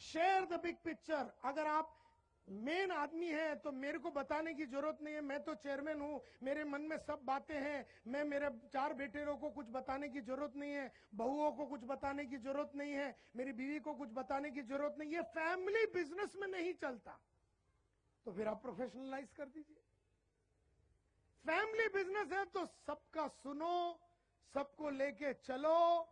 शेयर द बिग पिक्चर। अगर आप मेन आदमी है तो मेरे को बताने की जरूरत नहीं है, मैं तो चेयरमैन हूं, मेरे मन में सब बातें हैं, मैं मेरे 4 बेटेरों को कुछ बताने की जरूरत नहीं है, बहुओं को कुछ बताने की जरूरत नहीं है, मेरी बीवी को कुछ बताने की जरूरत नहीं। ये फैमिली बिजनेस में नहीं चलता, तो फिर आप प्रोफेशनलाइज कर दीजिए। फैमिली बिजनेस है तो सबका सुनो, सबको लेके चलो,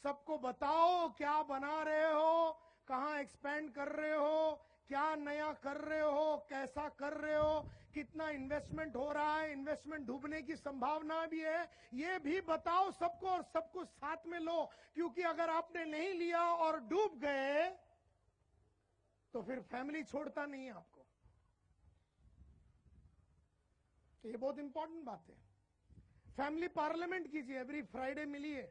सबको बताओ क्या बना रहे हो, कहां एक्सपेंड कर रहे हो, क्या नया कर रहे हो, कैसा कर रहे हो, कितना इन्वेस्टमेंट हो रहा है, इन्वेस्टमेंट डूबने की संभावना भी है, ये भी बताओ सबको और सबको साथ में लो। क्योंकि अगर आपने नहीं लिया और डूब गए तो फिर फैमिली छोड़ता नहीं है आपको। तो ये बहुत इंपॉर्टेंट बात है। फैमिली पार्लियामेंट कीजिए, एवरी फ्राइडे मिलिए,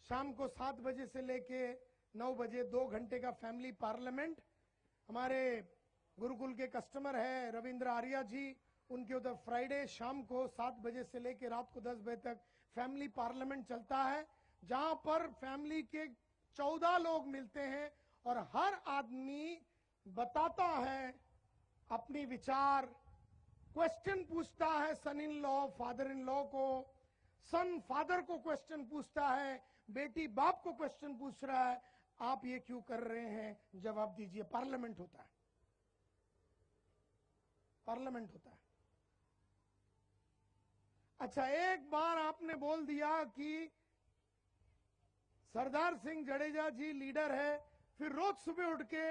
शाम को 7 बजे से लेके 9 बजे 2 घंटे का फैमिली पार्लियामेंट। हमारे गुरुकुल के कस्टमर है रविंद्र आर्या जी, उनके उधर फ्राइडे शाम को 7 बजे से लेकर रात को 10 बजे तक फैमिली पार्लियामेंट चलता है, जहां पर फैमिली के 14 लोग मिलते हैं और हर आदमी बताता है अपनी विचार, क्वेश्चन पूछता है son in law father in law को, सन फादर को क्वेश्चन पूछता है, बेटी बाप को क्वेश्चन पूछ रहा है, आप ये क्यों कर रहे हैं, जवाब दीजिए। पार्लियामेंट होता है, पार्लियामेंट होता है। अच्छा, एक बार आपने बोल दिया कि सरदार सिंह जडेजा जी लीडर है, फिर रोज सुबह उठ के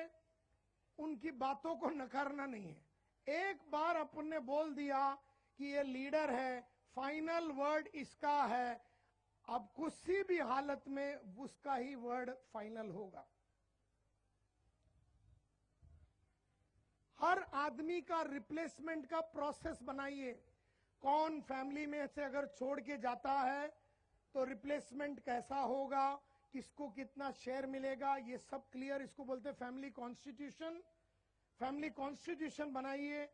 उनकी बातों को नकारना नहीं है। एक बार अपन ने बोल दिया कि ये लीडर है, फाइनल वर्ड इसका है, अब किसी भी हालत में उसका ही वर्ड फाइनल होगा। हर आदमी का रिप्लेसमेंट का प्रोसेस बनाइए। कौन फैमिली में से अगर छोड़ के जाता है तो रिप्लेसमेंट कैसा होगा, किसको कितना शेयर मिलेगा, ये सब क्लियर, इसको बोलते हैं फैमिली कॉन्स्टिट्यूशन। फैमिली कॉन्स्टिट्यूशन बनाइए।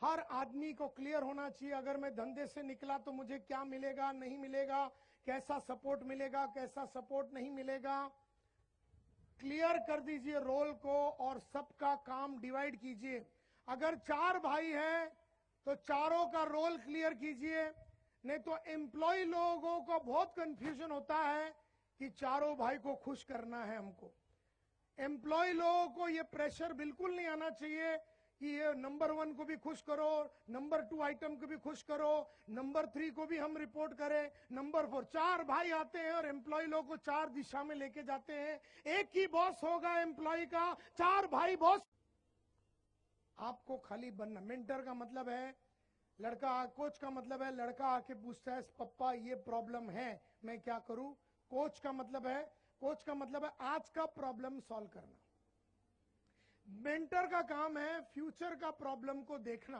हर आदमी को क्लियर होना चाहिए, अगर मैं धंधे से निकला तो मुझे क्या मिलेगा, नहीं मिलेगा, कैसा सपोर्ट मिलेगा, कैसा सपोर्ट नहीं मिलेगा। क्लियर कर दीजिए रोल को और सबका काम डिवाइड कीजिए। अगर 4 भाई हैं तो चारों का रोल क्लियर कीजिए, नहीं तो एम्प्लॉय लोगों को बहुत कंफ्यूजन होता है कि चारों भाई को खुश करना है हमको। एम्प्लॉय लोगों को ये प्रेशर बिल्कुल नहीं आना चाहिए कि ये नंबर 1 को भी खुश करो, नंबर 2 आइटम को भी खुश करो, नंबर 3 को भी हम रिपोर्ट करें, नंबर 4। 4 भाई आते हैं और एम्प्लॉय लोगों को 4 दिशा में लेके जाते हैं। एक ही बॉस होगा एम्प्लॉय का, 4 भाई बॉस। आपको खाली बनना। मेंटर का मतलब है लड़का, कोच का मतलब है लड़का आके पूछता है पप्पा ये प्रॉब्लम है, मैं क्या करूं। कोच का मतलब है आज का प्रॉब्लम सॉल्व करना। मेंटर का काम है फ्यूचर का प्रॉब्लम को देखना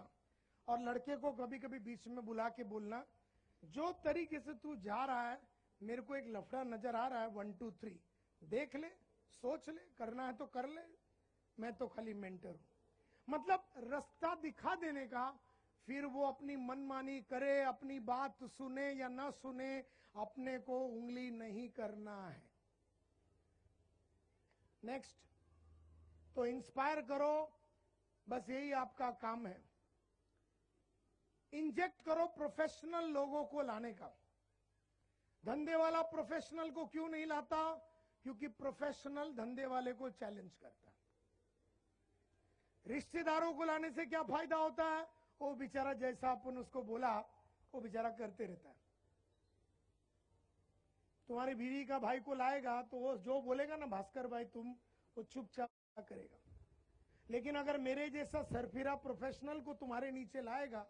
और लड़के को कभी कभी बीच में बुला के बोलना, जो तरीके से तू जा रहा है मेरे को एक लफड़ा नजर आ रहा है, 1 2 3 देख ले, सोच ले, करना है तो कर ले, मैं तो खाली मेंटर हूं। मतलब रास्ता दिखा देने का, फिर वो अपनी मनमानी करे, अपनी बात सुने या ना सुने, अपने को उंगली नहीं करना है। नेक्स्ट, तो इंस्पायर करो, बस यही आपका काम है। इंजेक्ट करो प्रोफेशनल लोगों को लाने का। धंधे वाला प्रोफेशनल को क्यों नहीं लाता? क्योंकि प्रोफेशनल धंधे वाले को चैलेंज करता है। रिश्तेदारों को लाने से क्या फायदा होता है? वो बेचारा जैसा अपन उसको बोला वो बेचारा करते रहता है। तुम्हारी बीवी का भाई को लाएगा तो वो जो बोलेगा ना, भास्कर भाई तुम, वो चुपचाप करेगा। लेकिन अगर मेरे जैसा सरफिरा प्रोफेशनल को तुम्हारे नीचे लाएगा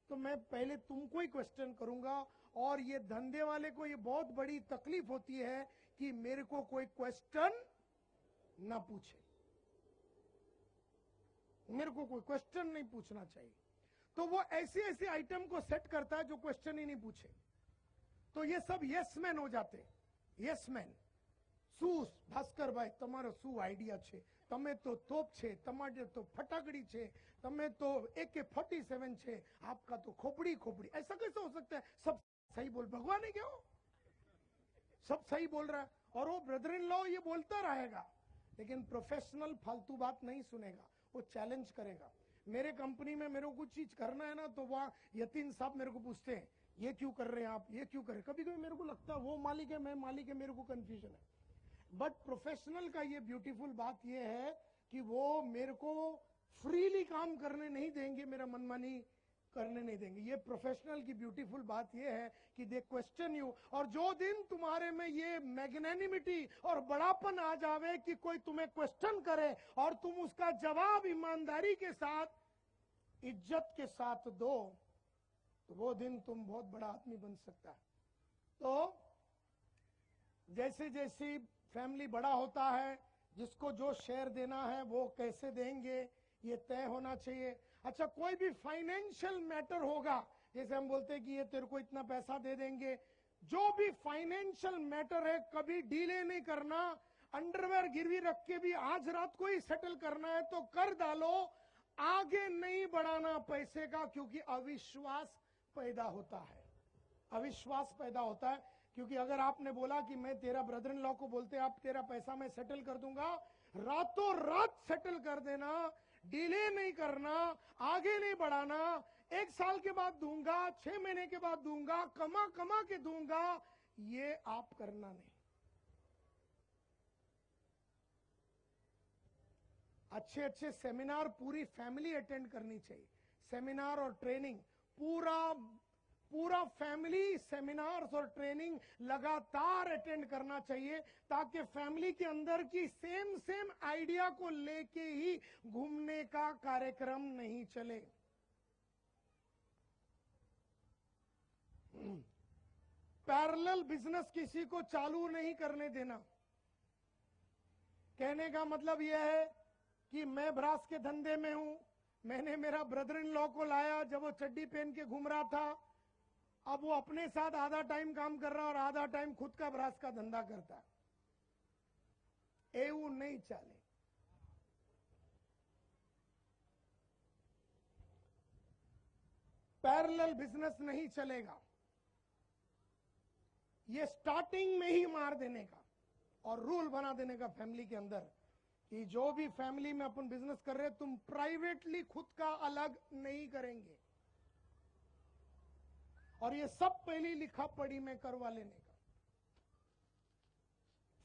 तो मैं पहले तुमको ही क्वेश्चन करूंगा। और ये धंधे वाले को ये बहुत बड़ी तकलीफ होती है कि मेरे को कोई क्वेश्चन ना पूछे, मेरे को कोई क्वेश्चन नहीं पूछना चाहिए। तो वो ऐसे ऐसे आइटम को सेट करता है जो क्वेश्चन ही नहीं पूछे। तो ये सब यस मैन हो जाते। Yes man. શું ભાસ્કરભાઈ તમારો શું આઈડિયા છે, તમે તો તોપ છે, તમારે તો ફટાકડી છે, તમે તો AK-47 છે, आपका तो खोपड़ी खोपड़ी। ऐसा कैसे हो सकता है? सब सही बोल, भगवान है क्या हो? सब सही बोल रहा है और वो ब्रदर इन लॉ ये बोलता रहेगा, लेकिन प्रोफेशनल फालतू बात नहीं सुनेगा। वो चैलेंज करेगा। मेरे कंपनी में मेरे को कुछ चीज करना है ना, तो वहाँ यतीन साहब मेरे को पूछते हैं ये क्यों कर रहे हैं आप, ये क्यों कर रहे हैं। कभी कभी मेरे को लगता है वो मालिक है, मैं मालिक है, मेरे को कंफ्यूजन है। बट प्रोफेशनल का ये ब्यूटीफुल बात ये है कि वो मेरे को फ्रीली काम करने नहीं देंगे, मेरा मनमानी करने नहीं देंगे। ये प्रोफेशनल की ब्यूटीफुल बात ये है कि दे क्वेश्चन यू। और जो दिन तुम्हारे में ये मैग्नेनिमिटी और बड़ापन आ जावे कि कोई तुम्हें क्वेश्चन करे और तुम उसका जवाब ईमानदारी के साथ, इज्जत के साथ दो, तो वो दिन तुम बहुत बड़ा आदमी बन सकता है। तो जैसे जैसे फैमिली बड़ा होता है, जिसको जो शेयर देना है वो कैसे देंगे ये तय होना चाहिए। अच्छा, कोई भी फाइनेंशियल मैटर होगा, जैसे हम बोलते हैं कि ये तेरे को इतना पैसा दे देंगे, जो भी फाइनेंशियल मैटर है कभी डीले नहीं करना। अंडरवेयर गिरवी रख के भी आज रात को ही सेटल करना है तो कर डालो, आगे नहीं बढ़ाना पैसे का, क्योंकि अविश्वास पैदा होता है। अविश्वास पैदा होता है, क्योंकि अगर आपने बोला कि मैं तेरा ब्रदर इन लॉ को बोलते आप तेरा पैसा मैं सेटल कर दूंगा, रातों रात सेटल कर देना, डिले नहीं करना, आगे नहीं बढ़ाना, 1 साल के बाद दूंगा, 6 महीने के बाद दूंगा, कमा कमा के दूंगा, ये आप करना नहीं। अच्छे अच्छे सेमिनार पूरी फैमिली अटेंड करनी चाहिए। सेमिनार और ट्रेनिंग पूरा फैमिली सेमिनार्स और ट्रेनिंग लगातार अटेंड करना चाहिए, ताकि फैमिली के अंदर की सेम आइडिया को लेके ही घूमने का कार्यक्रम नहीं चले। पैरेलल बिजनेस किसी को चालू नहीं करने देना। कहने का मतलब यह है कि मैं ब्रास के धंधे में हूं, मैंने मेरा ब्रदर इन लॉ को लाया जब वो चड्डी पहन के घूम रहा था, अब वो अपने साथ आधा टाइम काम कर रहा है और आधा टाइम खुद का ब्रास का धंधा करता है। एवं नहीं चले। पैरेलल बिजनेस नहीं चलेगा। ये स्टार्टिंग में ही मार देने का और रूल बना देने का फैमिली के अंदर कि जो भी फैमिली में अपन बिजनेस कर रहे हैं, तुम प्राइवेटली खुद का अलग नहीं करेंगे। और ये सब पहली लिखा पढ़ी में करवा लेने का।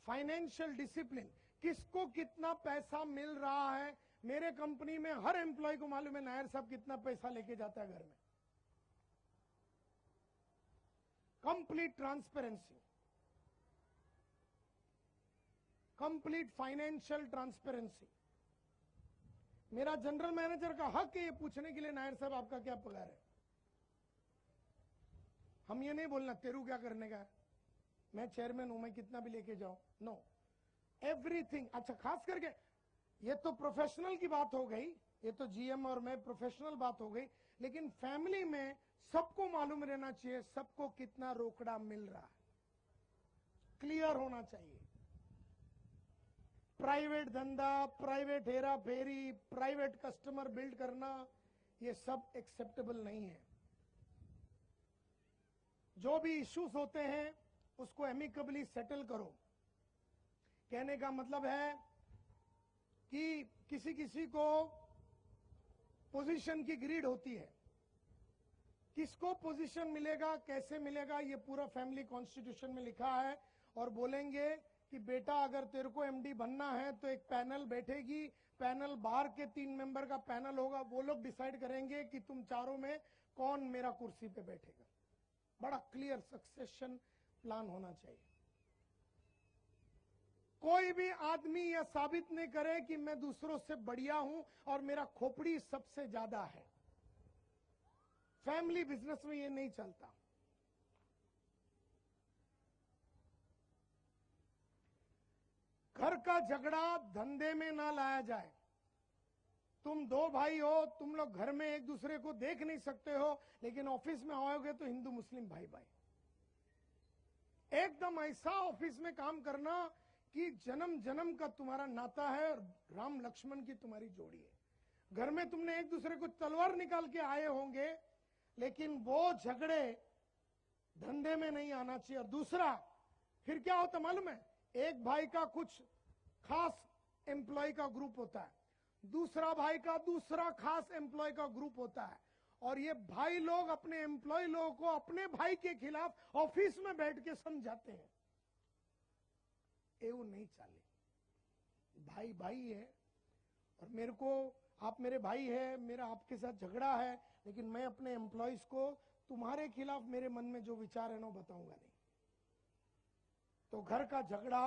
फाइनेंशियल डिसिप्लिन, किसको कितना पैसा मिल रहा है। मेरे कंपनी में हर एम्प्लॉय को मालूम है नायर साहब कितना पैसा लेके जाता है घर में। Complete transparency, complete financial transparency. मेरा जनरल मैनेजर का हक है ये पूछने के लिए नायर साहब आपका क्या पगार है। हम ये नहीं बोलना तेरू क्या करने का है, मैं चेयरमैन हूं, मैं कितना भी लेके जाऊं। No, everything. अच्छा, खास करके ये तो प्रोफेशनल की बात हो गई, ये तो जीएम और मैं प्रोफेशनल बात हो गई, लेकिन फैमिली में सबको मालूम रहना चाहिए सबको कितना रोकड़ा मिल रहा है, क्लियर होना चाहिए। प्राइवेट धंधा, प्राइवेट हेरा फेरी, प्राइवेट कस्टमर बिल्ड करना, ये सब एक्सेप्टेबल नहीं है। जो भी इश्यूज होते हैं उसको एमिकेबली सेटल करो। कहने का मतलब है कि किसी किसी को पोजीशन की ग्रीड होती है, किसको पोजीशन मिलेगा, कैसे मिलेगा, ये पूरा फैमिली कॉन्स्टिट्यूशन में लिखा है। और बोलेंगे कि बेटा अगर तेरे को एमडी बनना है तो एक पैनल बैठेगी, पैनल बाहर के 3 मेंबर का पैनल होगा, वो लोग डिसाइड करेंगे कि तुम चारों में कौन मेरा कुर्सी पे बैठेगा। बड़ा क्लियर सक्सेशन प्लान होना चाहिए। कोई भी आदमी यह साबित नहीं करे कि मैं दूसरों से बढ़िया हूं और मेरा खोपड़ी सबसे ज्यादा है। फैमिली बिजनेस में ये नहीं चलता। घर का झगड़ा धंधे में ना लाया जाए। तुम 2 भाई हो, तुम लोग घर में एक दूसरे को देख नहीं सकते हो, लेकिन ऑफिस में आओगे तो हिंदू मुस्लिम भाई भाई। एकदम ऐसा ऑफिस में काम करना कि जन्म जन्म का तुम्हारा नाता है और राम लक्ष्मण की तुम्हारी जोड़ी है। घर में तुमने एक दूसरे को तलवार निकाल के आए होंगे, लेकिन वो झगड़े धंधे में नहीं आना चाहिए। और दूसरा फिर क्या होता मालूम है, एक भाई का कुछ खास एम्प्लॉय का ग्रुप होता है, दूसरा भाई का दूसरा खास एम्प्लॉय का ग्रुप होता है, और ये भाई लोग अपने एम्प्लॉय लोगों को अपने भाई के खिलाफ ऑफिस में बैठ के समझाते हैं। एवं नहीं चाले, भाई भाई है, और मेरे को आप मेरे भाई है, मेरा आपके साथ झगड़ा है, लेकिन मैं अपने एम्प्लॉयज को तुम्हारे खिलाफ मेरे मन में जो विचार है ना बताऊंगा नहीं। तो घर का झगड़ा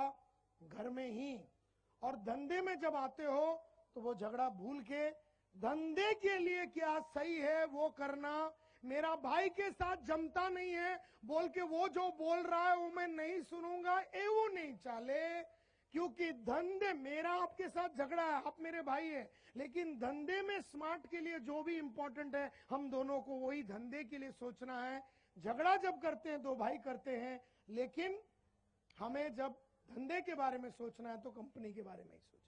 घर में ही, और धंधे में जब आते हो तो वो झगड़ा भूल के धंधे के लिए क्या सही है वो करना। मेरा भाई के साथ जमता नहीं है बोल के वो जो बोल रहा है वो मैं नहीं सुनूंगा, एवं नहीं चाले। क्योंकि धंधे मेरा आपके साथ झगड़ा है, आप मेरे भाई है, लेकिन धंधे में स्मार्ट के लिए जो भी इंपॉर्टेंट है हम दोनों को वही धंधे के लिए सोचना है। झगड़ा जब करते हैं दो भाई करते हैं, लेकिन हमें जब धंधे के बारे में सोचना है तो कंपनी के बारे में ही सोचना है।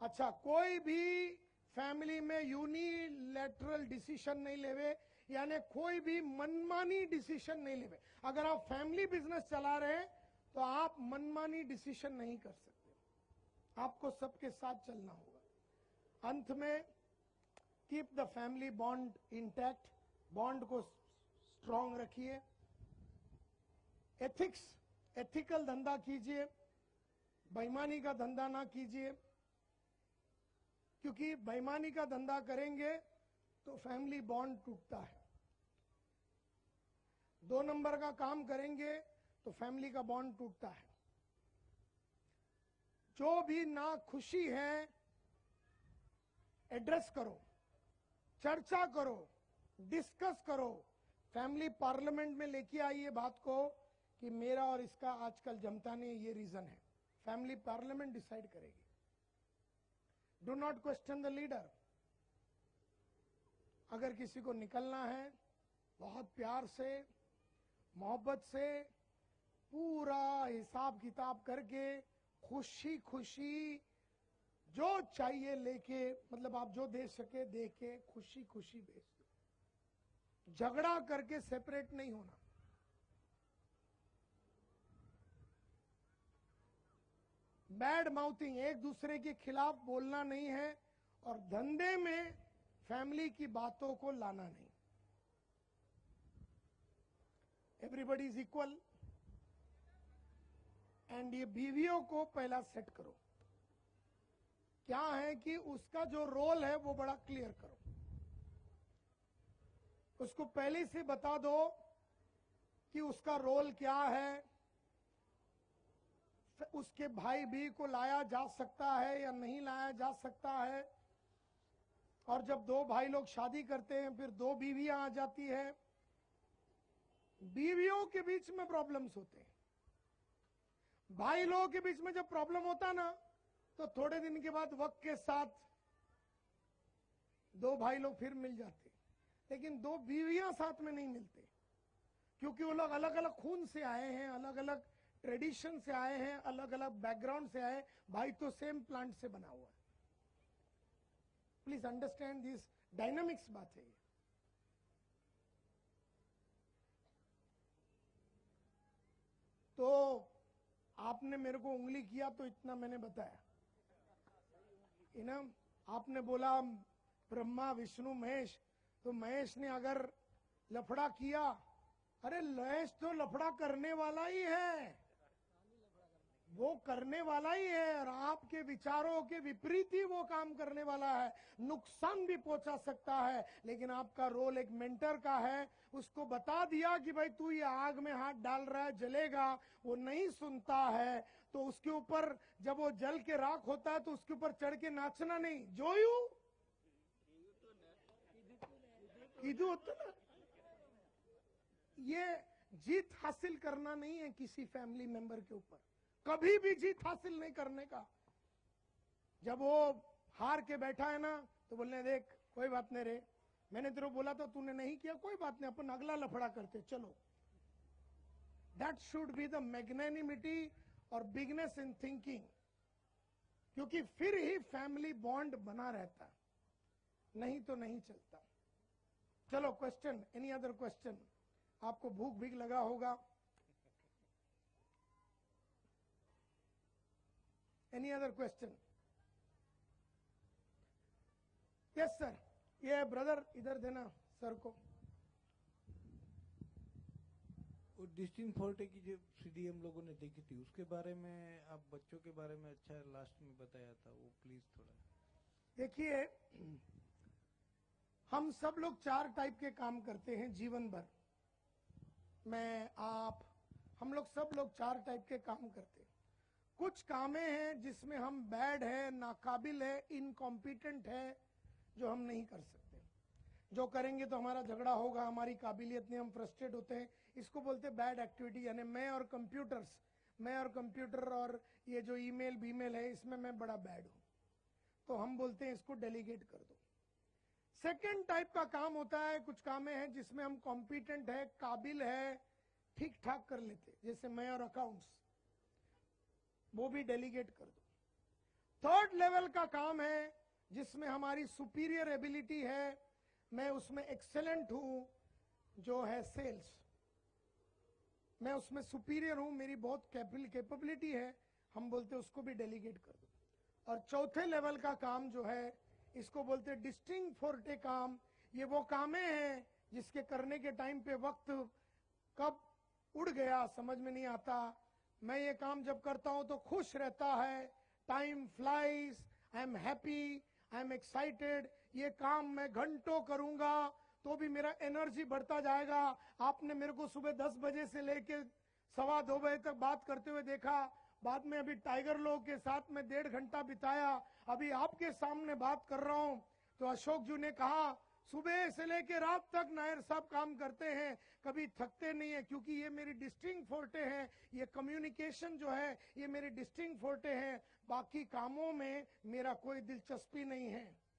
अच्छा, कोई भी फैमिली में यूनिलैटरल डिसीजन नहीं लेवे, यानी कोई भी मनमानी डिसीजन नहीं लेवे। अगर आप फैमिली बिजनेस चला रहे हैं तो आप मनमानी डिसीजन नहीं कर सकते, आपको सबके साथ चलना होगा। अंत में keep the family bond intact, bond को स्ट्रॉन्ग रखिए। एथिकल धंधा कीजिए, बेईमानी का धंधा ना कीजिए, क्योंकि बेईमानी का धंधा करेंगे तो फैमिली बॉन्ड टूटता है। 2 नंबर का काम करेंगे तो फैमिली का बॉन्ड टूटता है। जो भी ना खुशी है एड्रेस करो, चर्चा करो, डिस्कस करो, फैमिली पार्लियामेंट में लेके आइए बात को कि मेरा और इसका आजकल जमता नहीं, ये रीजन है। फैमिली पार्लियामेंट डिसाइड करेगी। Do not question the leader. अगर किसी को निकलना है बहुत प्यार से मोहब्बत से पूरा हिसाब किताब करके खुशी खुशी जो चाहिए लेके, मतलब आप जो दे सके दे के खुशी खुशी भेज दो। झगड़ा करके सेपरेट नहीं होना। बैड माउथिंग, एक दूसरे के खिलाफ बोलना नहीं है, और धंधे में फैमिली की बातों को लाना नहीं। एवरीबडी इज इक्वल, एंड ये बीवियों को पहला सेट करो, क्या है कि उसका जो रोल है वो बड़ा क्लियर करो। उसको पहले से बता दो कि उसका रोल क्या है, उसके भाई भी को लाया जा सकता है या नहीं लाया जा सकता है। और जब 2 भाई लोग शादी करते हैं फिर 2 बीवियां आ जाती है, बीवियों के बीच में प्रॉब्लम्स होते हैं। भाई लोगों के बीच में जब प्रॉब्लम होता ना तो थोड़े दिन के बाद वक्त के साथ 2 भाई लोग फिर मिल जाते, लेकिन 2 बीवियां साथ में नहीं मिलते, क्योंकि वो लोग अलग अलग खून से आए हैं, अलग अलग ट्रेडिशन से आए हैं, अलग अलग बैकग्राउंड से आए। भाई तो सेम प्लांट से बना हुआ है। प्लीज अंडरस्टैंड दिस डायनामिक्स बात है ये। तो आपने मेरे को उंगली किया तो इतना मैंने बताया ना। आपने बोला ब्रह्मा विष्णु महेश, तो महेश ने अगर लफड़ा किया, अरे महेश तो लफड़ा करने वाला ही है, वो करने वाला ही है, और आपके विचारों के विपरीत ही वो काम करने वाला है, नुकसान भी पहुंचा सकता है। लेकिन आपका रोल एक मेंटर का है, उसको बता दिया कि भाई तू ये आग में हाथ डाल रहा है जलेगा, वो नहीं सुनता है, तो उसके ऊपर जब वो जल के राख होता है तो उसके ऊपर चढ़ के नाचना नहीं, जोयू कीधु होता ना। ये जीत हासिल करना नहीं है किसी फैमिली मेंबर के ऊपर, कभी भी जीत हासिल नहीं करने का। जब वो हार के बैठा है ना तो बोलने देख कोई बात नहीं रे, मैंने तेरे को बोला था तूने नहीं किया, कोई बात नहीं, अपन अगला लफड़ा करते चलो। That should be the magnanimity और बिगनेस इन थिंकिंग, क्योंकि फिर ही फैमिली बॉन्ड बना रहता है, नहीं तो नहीं चलता। चलो क्वेश्चन, एनी अदर क्वेश्चन? आपको भूख भीख लगा होगा, any other question? Yes sir, ये ब्रदर इधर देना सर को। वो डिस्टिंग फोर्टे की जो सीडी हम लोगों ने देखी थी उसके बारे में, आप बच्चों के बारे में अच्छा लास्ट में बताया था, वो प्लीज थोड़ा। देखिए, हम सब लोग 4 टाइप के काम करते हैं जीवन भर। मैं, आप, हम लोग सब लोग 4 टाइप के काम करते हैं। कुछ कामें हैं जिसमें हम बैड है, नाकाबिल है, इनकॉम्पिटेंट है, जो हम नहीं कर सकते। जो करेंगे तो हमारा झगड़ा होगा, हमारी काबिलियत नहीं, हम फ्रस्ट्रेट होते हैं। इसको बोलते हैं बैड एक्टिविटी। यानी मैं और कंप्यूटर और ये जो ईमेल बीमेल है, इसमें मैं बड़ा बैड हूं, तो हम बोलते हैं इसको डेलीगेट कर दो। सेकेंड टाइप का काम होता है, कुछ कामें हैं जिसमें हम कॉम्पिटेंट है, काबिल है, ठीक ठाक कर लेते, जैसे मैं और अकाउंट्स, वो भी डेलीगेट कर दो। थर्ड लेवल का काम है जिसमें हमारी सुपीरियर एबिलिटी है, मैं उसमें एक्सेलेंट हूं, जो है सेल्स, मैं उसमें सुपीरियर हूं, मेरी बहुत कैपेबिलिटी है, हम बोलते हैं उसको भी डेलीगेट कर दो। और चौथे लेवल का काम जो है, इसको बोलते हैं डिस्टिंग फोर्टे काम। ये वो कामें हैं जिसके करने के टाइम पे वक्त कब उड़ गया समझ में नहीं आता। मैं ये काम जब करता हूं तो खुश रहता है, time flies, I am happy, I am excited. ये काम मैं घंटों करूंगा तो भी मेरा एनर्जी बढ़ता जाएगा। आपने मेरे को सुबह 10 बजे से लेके 2:15 बजे तक बात करते हुए देखा, बाद में अभी टाइगर लोग के साथ में 1.5 घंटा बिताया, अभी आपके सामने बात कर रहा हूं। तो अशोक जी ने कहा सुबह से लेके रात तक नायर साहब काम करते हैं, कभी थकते नहीं है, क्योंकि ये मेरी डिस्टिंग फोर्टे है, ये कम्युनिकेशन जो है ये मेरी डिस्टिंग फोर्टे है, बाकी कामों में मेरा कोई दिलचस्पी नहीं है।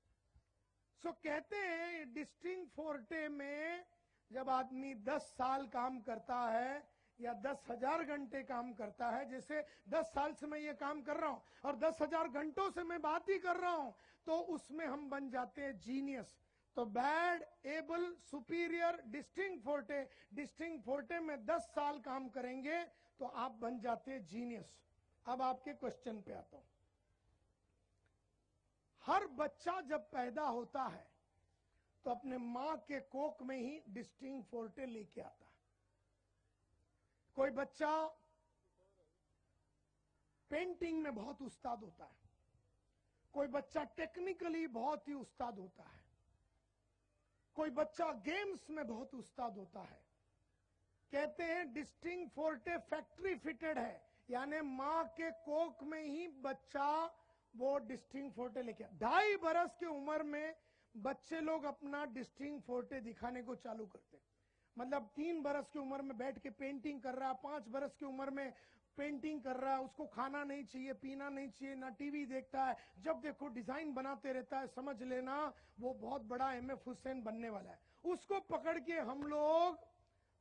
सो कहते हैं डिस्टिंग फोर्टे में जब आदमी 10 साल काम करता है या 10,000 घंटे काम करता है, जैसे 10 साल से मैं ये काम कर रहा हूं और 10,000 घंटों से मैं बात ही कर रहा हूं, तो उसमें हम बन जाते हैं जीनियस। तो बैड, एबल, सुपीरियर, डिस्टिंग फोर्टे में 10 साल काम करेंगे तो आप बन जाते हैं जीनियस। अब आपके क्वेश्चन पे आता हूं। हर बच्चा जब पैदा होता है तो अपने मां के कोख में ही डिस्टिंग फोर्टे लेके आता है। कोई बच्चा पेंटिंग में बहुत उस्ताद होता है, कोई बच्चा टेक्निकली बहुत ही उस्ताद होता है, कोई बच्चा गेम्स में बहुत उस्ताद होता है। कहते हैं डिस्टिंग फोर्टे फैक्ट्री फिटेड है, यानी मां के कोख में ही बच्चा वो डिस्टिंग फोर्टे लेके। 2.5 बरस की उम्र में बच्चे लोग अपना डिस्टिंग फोर्टे दिखाने को चालू करते हैं। मतलब 3 बरस की उम्र में बैठ के पेंटिंग कर रहा है, 5 बरस की उम्र में पेंटिंग कर रहा है, उसको खाना नहीं चाहिए, पीना नहीं चाहिए, ना टीवी देखता है, जब देखो डिजाइन बनाते रहता है, समझ लेना वो बहुत बड़ा MF हुसैन बनने वाला है। उसको पकड़ के हम लोग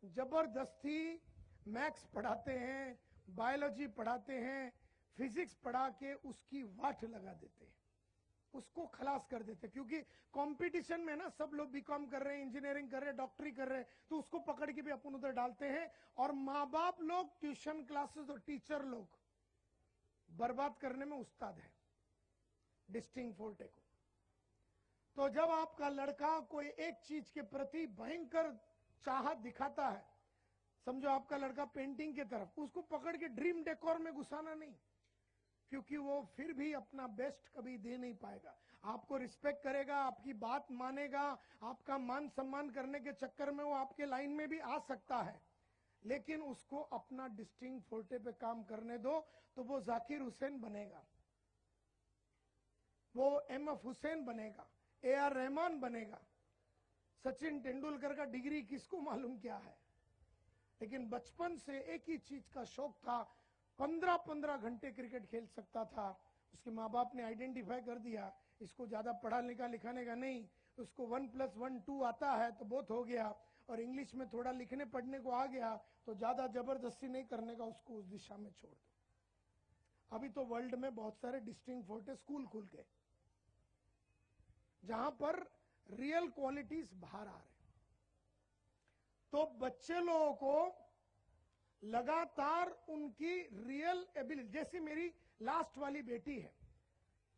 जबरदस्ती मैथ्स पढ़ाते हैं, बायोलॉजी पढ़ाते हैं, फिजिक्स पढ़ा के उसकी वाट लगा देते हैं, उसको खलास कर देते हैं। क्योंकि कंपटीशन में ना सब लोग बीकॉम कर रहे हैं, इंजीनियरिंग कर रहे हैं, डॉक्टरी कर रहे हैं, तो उसको पकड़ के भी अपन उधर डालते हैं। और माँ बाप लोग, ट्यूशन क्लासेस और टीचर लोग बर्बाद करने में उस्ताद है डिस्टिंग फोर्टे को। तो जब आपका लड़का कोई एक चीज के प्रति भयंकर चाहत दिखाता है, समझो आपका लड़का पेंटिंग की तरफ, उसको पकड़ के ड्रीम डेकोर में घुसाना नहीं, क्योंकि वो फिर भी अपना बेस्ट कभी दे नहीं पाएगा। आपको रिस्पेक्ट करेगा, आपकी बात मानेगा, आपका मान सम्मान करने के चक्कर में वो आपके लाइन में भी आ सकता है, लेकिन उसको अपना डिस्टिंग फोर्टे पे काम करने दो, तो वो जाकिर हुसैन बनेगा, वो MF हुसैन बनेगा, AR रहमान बनेगा। सचिन तेंदुलकर का डिग्री किसको मालूम क्या है, लेकिन बचपन से एक ही चीज का शौक था, 15-15 घंटे क्रिकेट खेल सकता था। उसके माँ बाप ने आइडेंटिफाई कर दिया इसको ज्यादा पढ़ा लिखाने का नहीं, उसको 1+1 2 आता है तो बहुत हो गया, और इंग्लिश में थोड़ा लिखने पढ़ने को आ गया तो ज्यादा जबरदस्ती नहीं करने का, उसको उस दिशा में छोड़ दो। अभी तो वर्ल्ड में बहुत सारे डिस्टिंग फोर्टे स्कूल खुल गए जहां पर रियल क्वालिटीज बाहर आ रहे। तो बच्चे लोगों को लगातार उनकी रियल एबिलिटी, जैसे मेरी लास्ट वाली बेटी है,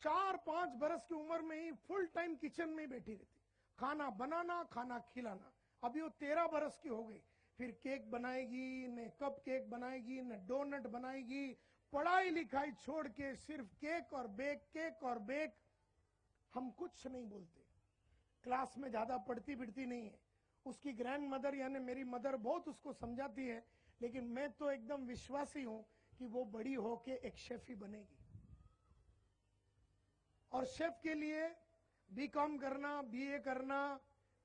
4-5 बरस की उम्र में ही फुल टाइम किचन में ही बैठी रहती, खाना बनाना, खाना खिलाना। अभी वो 13 बरस की हो गई, फिर केक बनाएगी, न कप केक बनाएगी, न डोनट बनाएगी, पढ़ाई लिखाई छोड़ के सिर्फ केक और बेक, केक और बेक। हम कुछ नहीं बोलते, क्लास में ज्यादा पढ़ती बिढ़ती नहीं है। उसकी ग्रैंड मदर यानी मेरी मदर बहुत उसको समझाती है, लेकिन मैं तो एकदम विश्वासी हूं कि वो बड़ी होके एक शेफ ही बनेगी। और शेफ के लिए बीकॉम करना, बीए करना,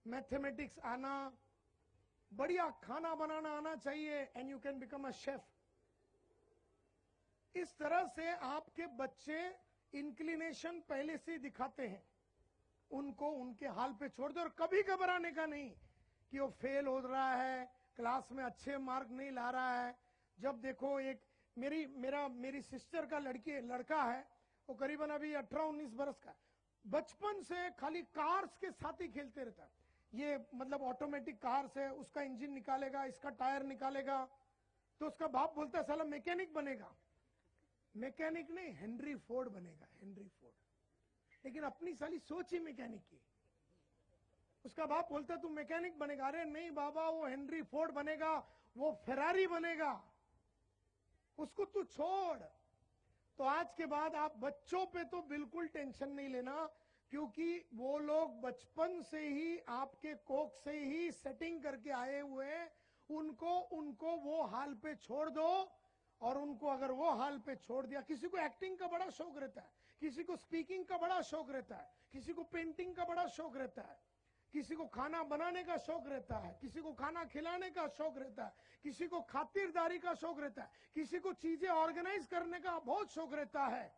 मैथमेटिक्स आना, बढ़िया खाना बनाना आना चाहिए, and you can become a chef. इस तरह से आपके बच्चे इंक्लिनेशन पहले से दिखाते हैं, उनको उनके हाल पे छोड़ दो। और कभी घबराने का नहीं कि वो फेल हो रहा है, क्लास में अच्छे मार्क नहीं ला रहा है। जब देखो एक मेरी सिस्टर का लड़का है, वो करीबन अभी 18-19 बरस का, बचपन से खाली कार्स के साथ ही खेलते रहता है। ये मतलब ऑटोमेटिक कार्स है, उसका इंजन निकालेगा, इसका टायर निकालेगा, तो उसका बाप बोलता है साला मैकेनिक बनेगा। मैकेनिक नहीं, हेनरी फोर्ड बनेगा, हेनरी फोर्ड। लेकिन अपनी साली सोच ही मैकेनिक की। उसका बाप बोलता तू मैकेनिक बनेगा, अरे नहीं बाबा, वो हेनरी फोर्ड बनेगा, वो फेरारी बनेगा, उसको तू छोड़। तो आज के बाद आप बच्चों पे तो बिल्कुल टेंशन नहीं लेना, क्योंकि वो लोग बचपन से ही आपके कोख से ही सेटिंग करके आए हुए हैं। उनको वो हाल पे छोड़ दो, और उनको अगर वो हाल पे छोड़ दिया, किसी को एक्टिंग का बड़ा शौक रहता है, किसी को स्पीकिंग का बड़ा शौक रहता है, किसी को पेंटिंग का बड़ा शौक रहता है, किसी को खाना बनाने का शौक रहता है, किसी को खाना खिलाने का शौक रहता है, किसी को खातिरदारी का शौक रहता है, किसी को चीजें ऑर्गेनाइज करने का बहुत शौक रहता है।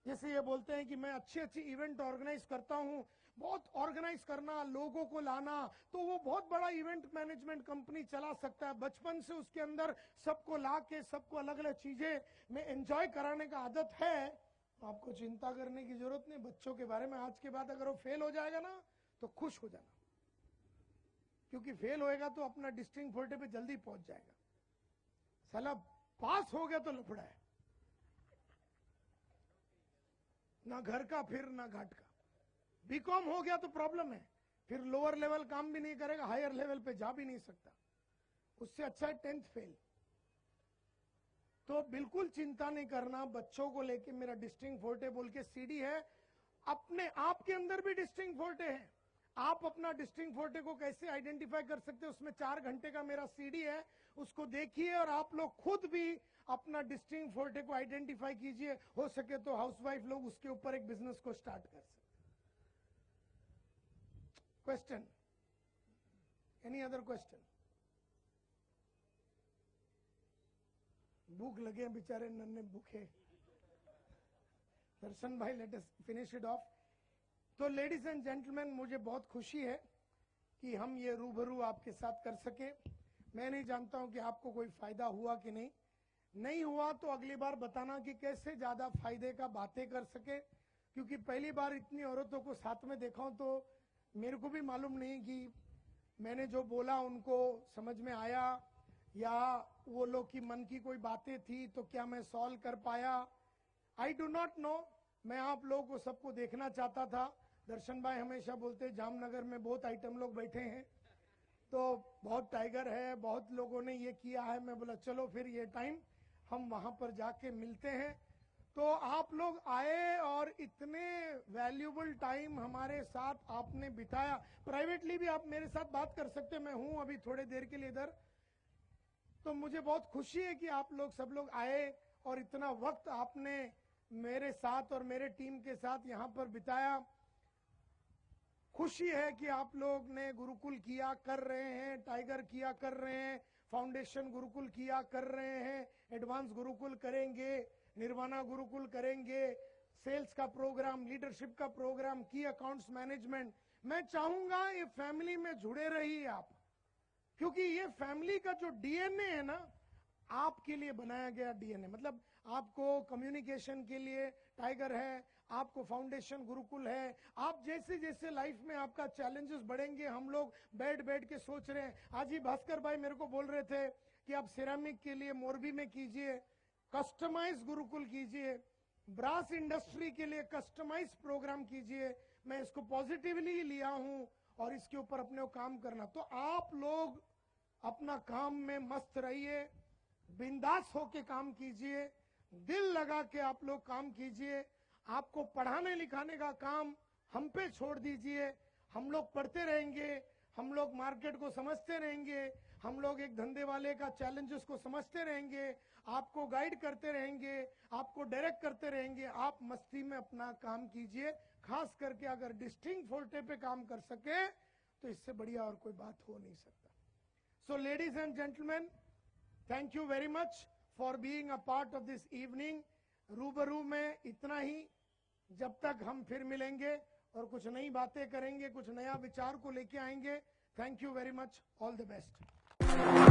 जैसे ये बोलते हैं कि मैं अच्छी इवेंट ऑर्गेनाइज करता हूं, बहुत ऑर्गेनाइज करना, लोगों को लाना, तो वो बहुत बड़ा इवेंट मैनेजमेंट कंपनी चला सकता है। बचपन से उसके अंदर सबको ला के, सबको अलग अलग चीजें में एंजॉय कराने का आदत है, तो आपको चिंता करने की जरूरत नहीं बच्चों के बारे में। आज के बाद अगर वो फेल हो जाएगा ना, तो खुश हो जाना, क्योंकि फेल होएगा तो अपना डिस्ट्रिक्ट 40 पे जल्दी पहुंच जाएगा। साला पास हो गया तो लफड़ा है, ना घर का फिर ना घाट का। बीकॉम हो गया तो प्रॉब्लम है, फिर लोअर लेवल काम भी नहीं करेगा, हायर लेवल पे जा भी नहीं सकता। उससे अच्छा है 10th फेल। तो बिल्कुल चिंता नहीं करना बच्चों को लेके। मेरा डिस्ट्रिक्ट 40 बोल के सीडी है, अपने आप के अंदर भी डिस्ट्रिक्ट 40 है। आप अपना डिस्ट्रिक्ट 40 को कैसे आइडेंटिफाई कर सकते हैं, उसमें 4 घंटे का मेरा सीडी है, उसको देखिए और आप लोग खुद भी अपना डिस्ट्रिक्ट 40 को आइडेंटिफाई कीजिए। हो सके तो हाउसवाइफ लोग उसके ऊपर एक बिजनेस को स्टार्ट कर सकते। Question, any other question? भूख लगे हैं बेचारे नन्हे भूखे। दर्शन भाई, let us finish it of. तो लेडीज एंड जेंटलमैन, मुझे बहुत खुशी है कि हम ये रूबरू आपके साथ कर सके। मैं नहीं जानता हूं कि आपको कोई फायदा हुआ कि नहीं हुआ तो अगली बार बताना कि कैसे ज्यादा फायदे का बातें कर सके, क्योंकि पहली बार इतनी औरतों को साथ में देखा हूं तो मेरे को भी मालूम नहीं कि मैंने जो बोला उनको समझ में आया, या वो लोग की मन की कोई बातें थी तो क्या मैं सॉल्व कर पाया। I do not know. मैं आप लोगों को सबको देखना चाहता था। दर्शन भाई हमेशा बोलते जामनगर में बहुत आइटम लोग बैठे हैं, तो बहुत टाइगर है, बहुत लोगों ने ये किया है। मैं बोला चलो फिर ये टाइम हम वहां पर जाके मिलते हैं। तो आप लोग आए और इतने वैल्यूबल टाइम हमारे साथ आपने बिताया। प्राइवेटली भी आप मेरे साथ बात कर सकते हैं, मैं हूं अभी थोड़े देर के लिए इधर। तो मुझे बहुत खुशी है कि आप लोग सब लोग आए और इतना वक्त आपने मेरे साथ और मेरे टीम के साथ यहाँ पर बिताया। खुशी है कि आप लोग ने गुरुकुल किया कर रहे हैं, टाइगर किया कर रहे हैं, फाउंडेशन गुरुकुल किया कर रहे हैं, एडवांस गुरुकुल करेंगे, निर्वाणा गुरुकुल करेंगे, सेल्स का प्रोग्राम, लीडरशिप का प्रोग्राम, की अकाउंट्स मैनेजमेंट। मैं चाहूंगा ये फैमिली में जुड़े रहिए आप, क्योंकि ये फैमिली का जो डीएनए है ना, आपके लिए बनाया गया डीएनए। मतलब आपको कम्युनिकेशन के लिए टाइगर है, आपको फाउंडेशन गुरुकुल है। आप जैसे जैसे लाइफ में आपका चैलेंजेस बढ़ेंगे, हम लोग बैठ के सोच रहे हैं। आज ही भास्कर भाई मेरे को बोल रहे थे कि आप सिरामिक के लिए मोरबी में कीजिए, कस्टमाइज गुरुकुल कीजिए, ब्रास इंडस्ट्री के लिए कस्टमाइज प्रोग्राम कीजिए। मैं इसको पॉजिटिवली लिया हूं और इसके ऊपर अपने को काम करना। तो आप लोग अपना काम में मस्त रहिए, बिंदास होके काम कीजिए, दिल लगा के आप लोग काम कीजिए। आपको पढ़ाने लिखाने का काम हम पे छोड़ दीजिए। हम लोग पढ़ते रहेंगे, हम लोग मार्केट को समझते रहेंगे, हम लोग एक धंधे वाले का चैलेंजेस को समझते रहेंगे, आपको गाइड करते रहेंगे, आपको डायरेक्ट करते रहेंगे। आप मस्ती में अपना काम कीजिए। खास करके अगर डिस्टिंक्ट फोर्टे पे काम कर सके तो इससे बढ़िया और कोई बात हो नहीं सकता। So ladies and gentleman, thank you very much for being a part of this evening. रूबरू में इतना ही। जब तक हम फिर मिलेंगे और कुछ नई बातें करेंगे, कुछ नया विचार को लेके आएंगे। Thank you very much, all the best.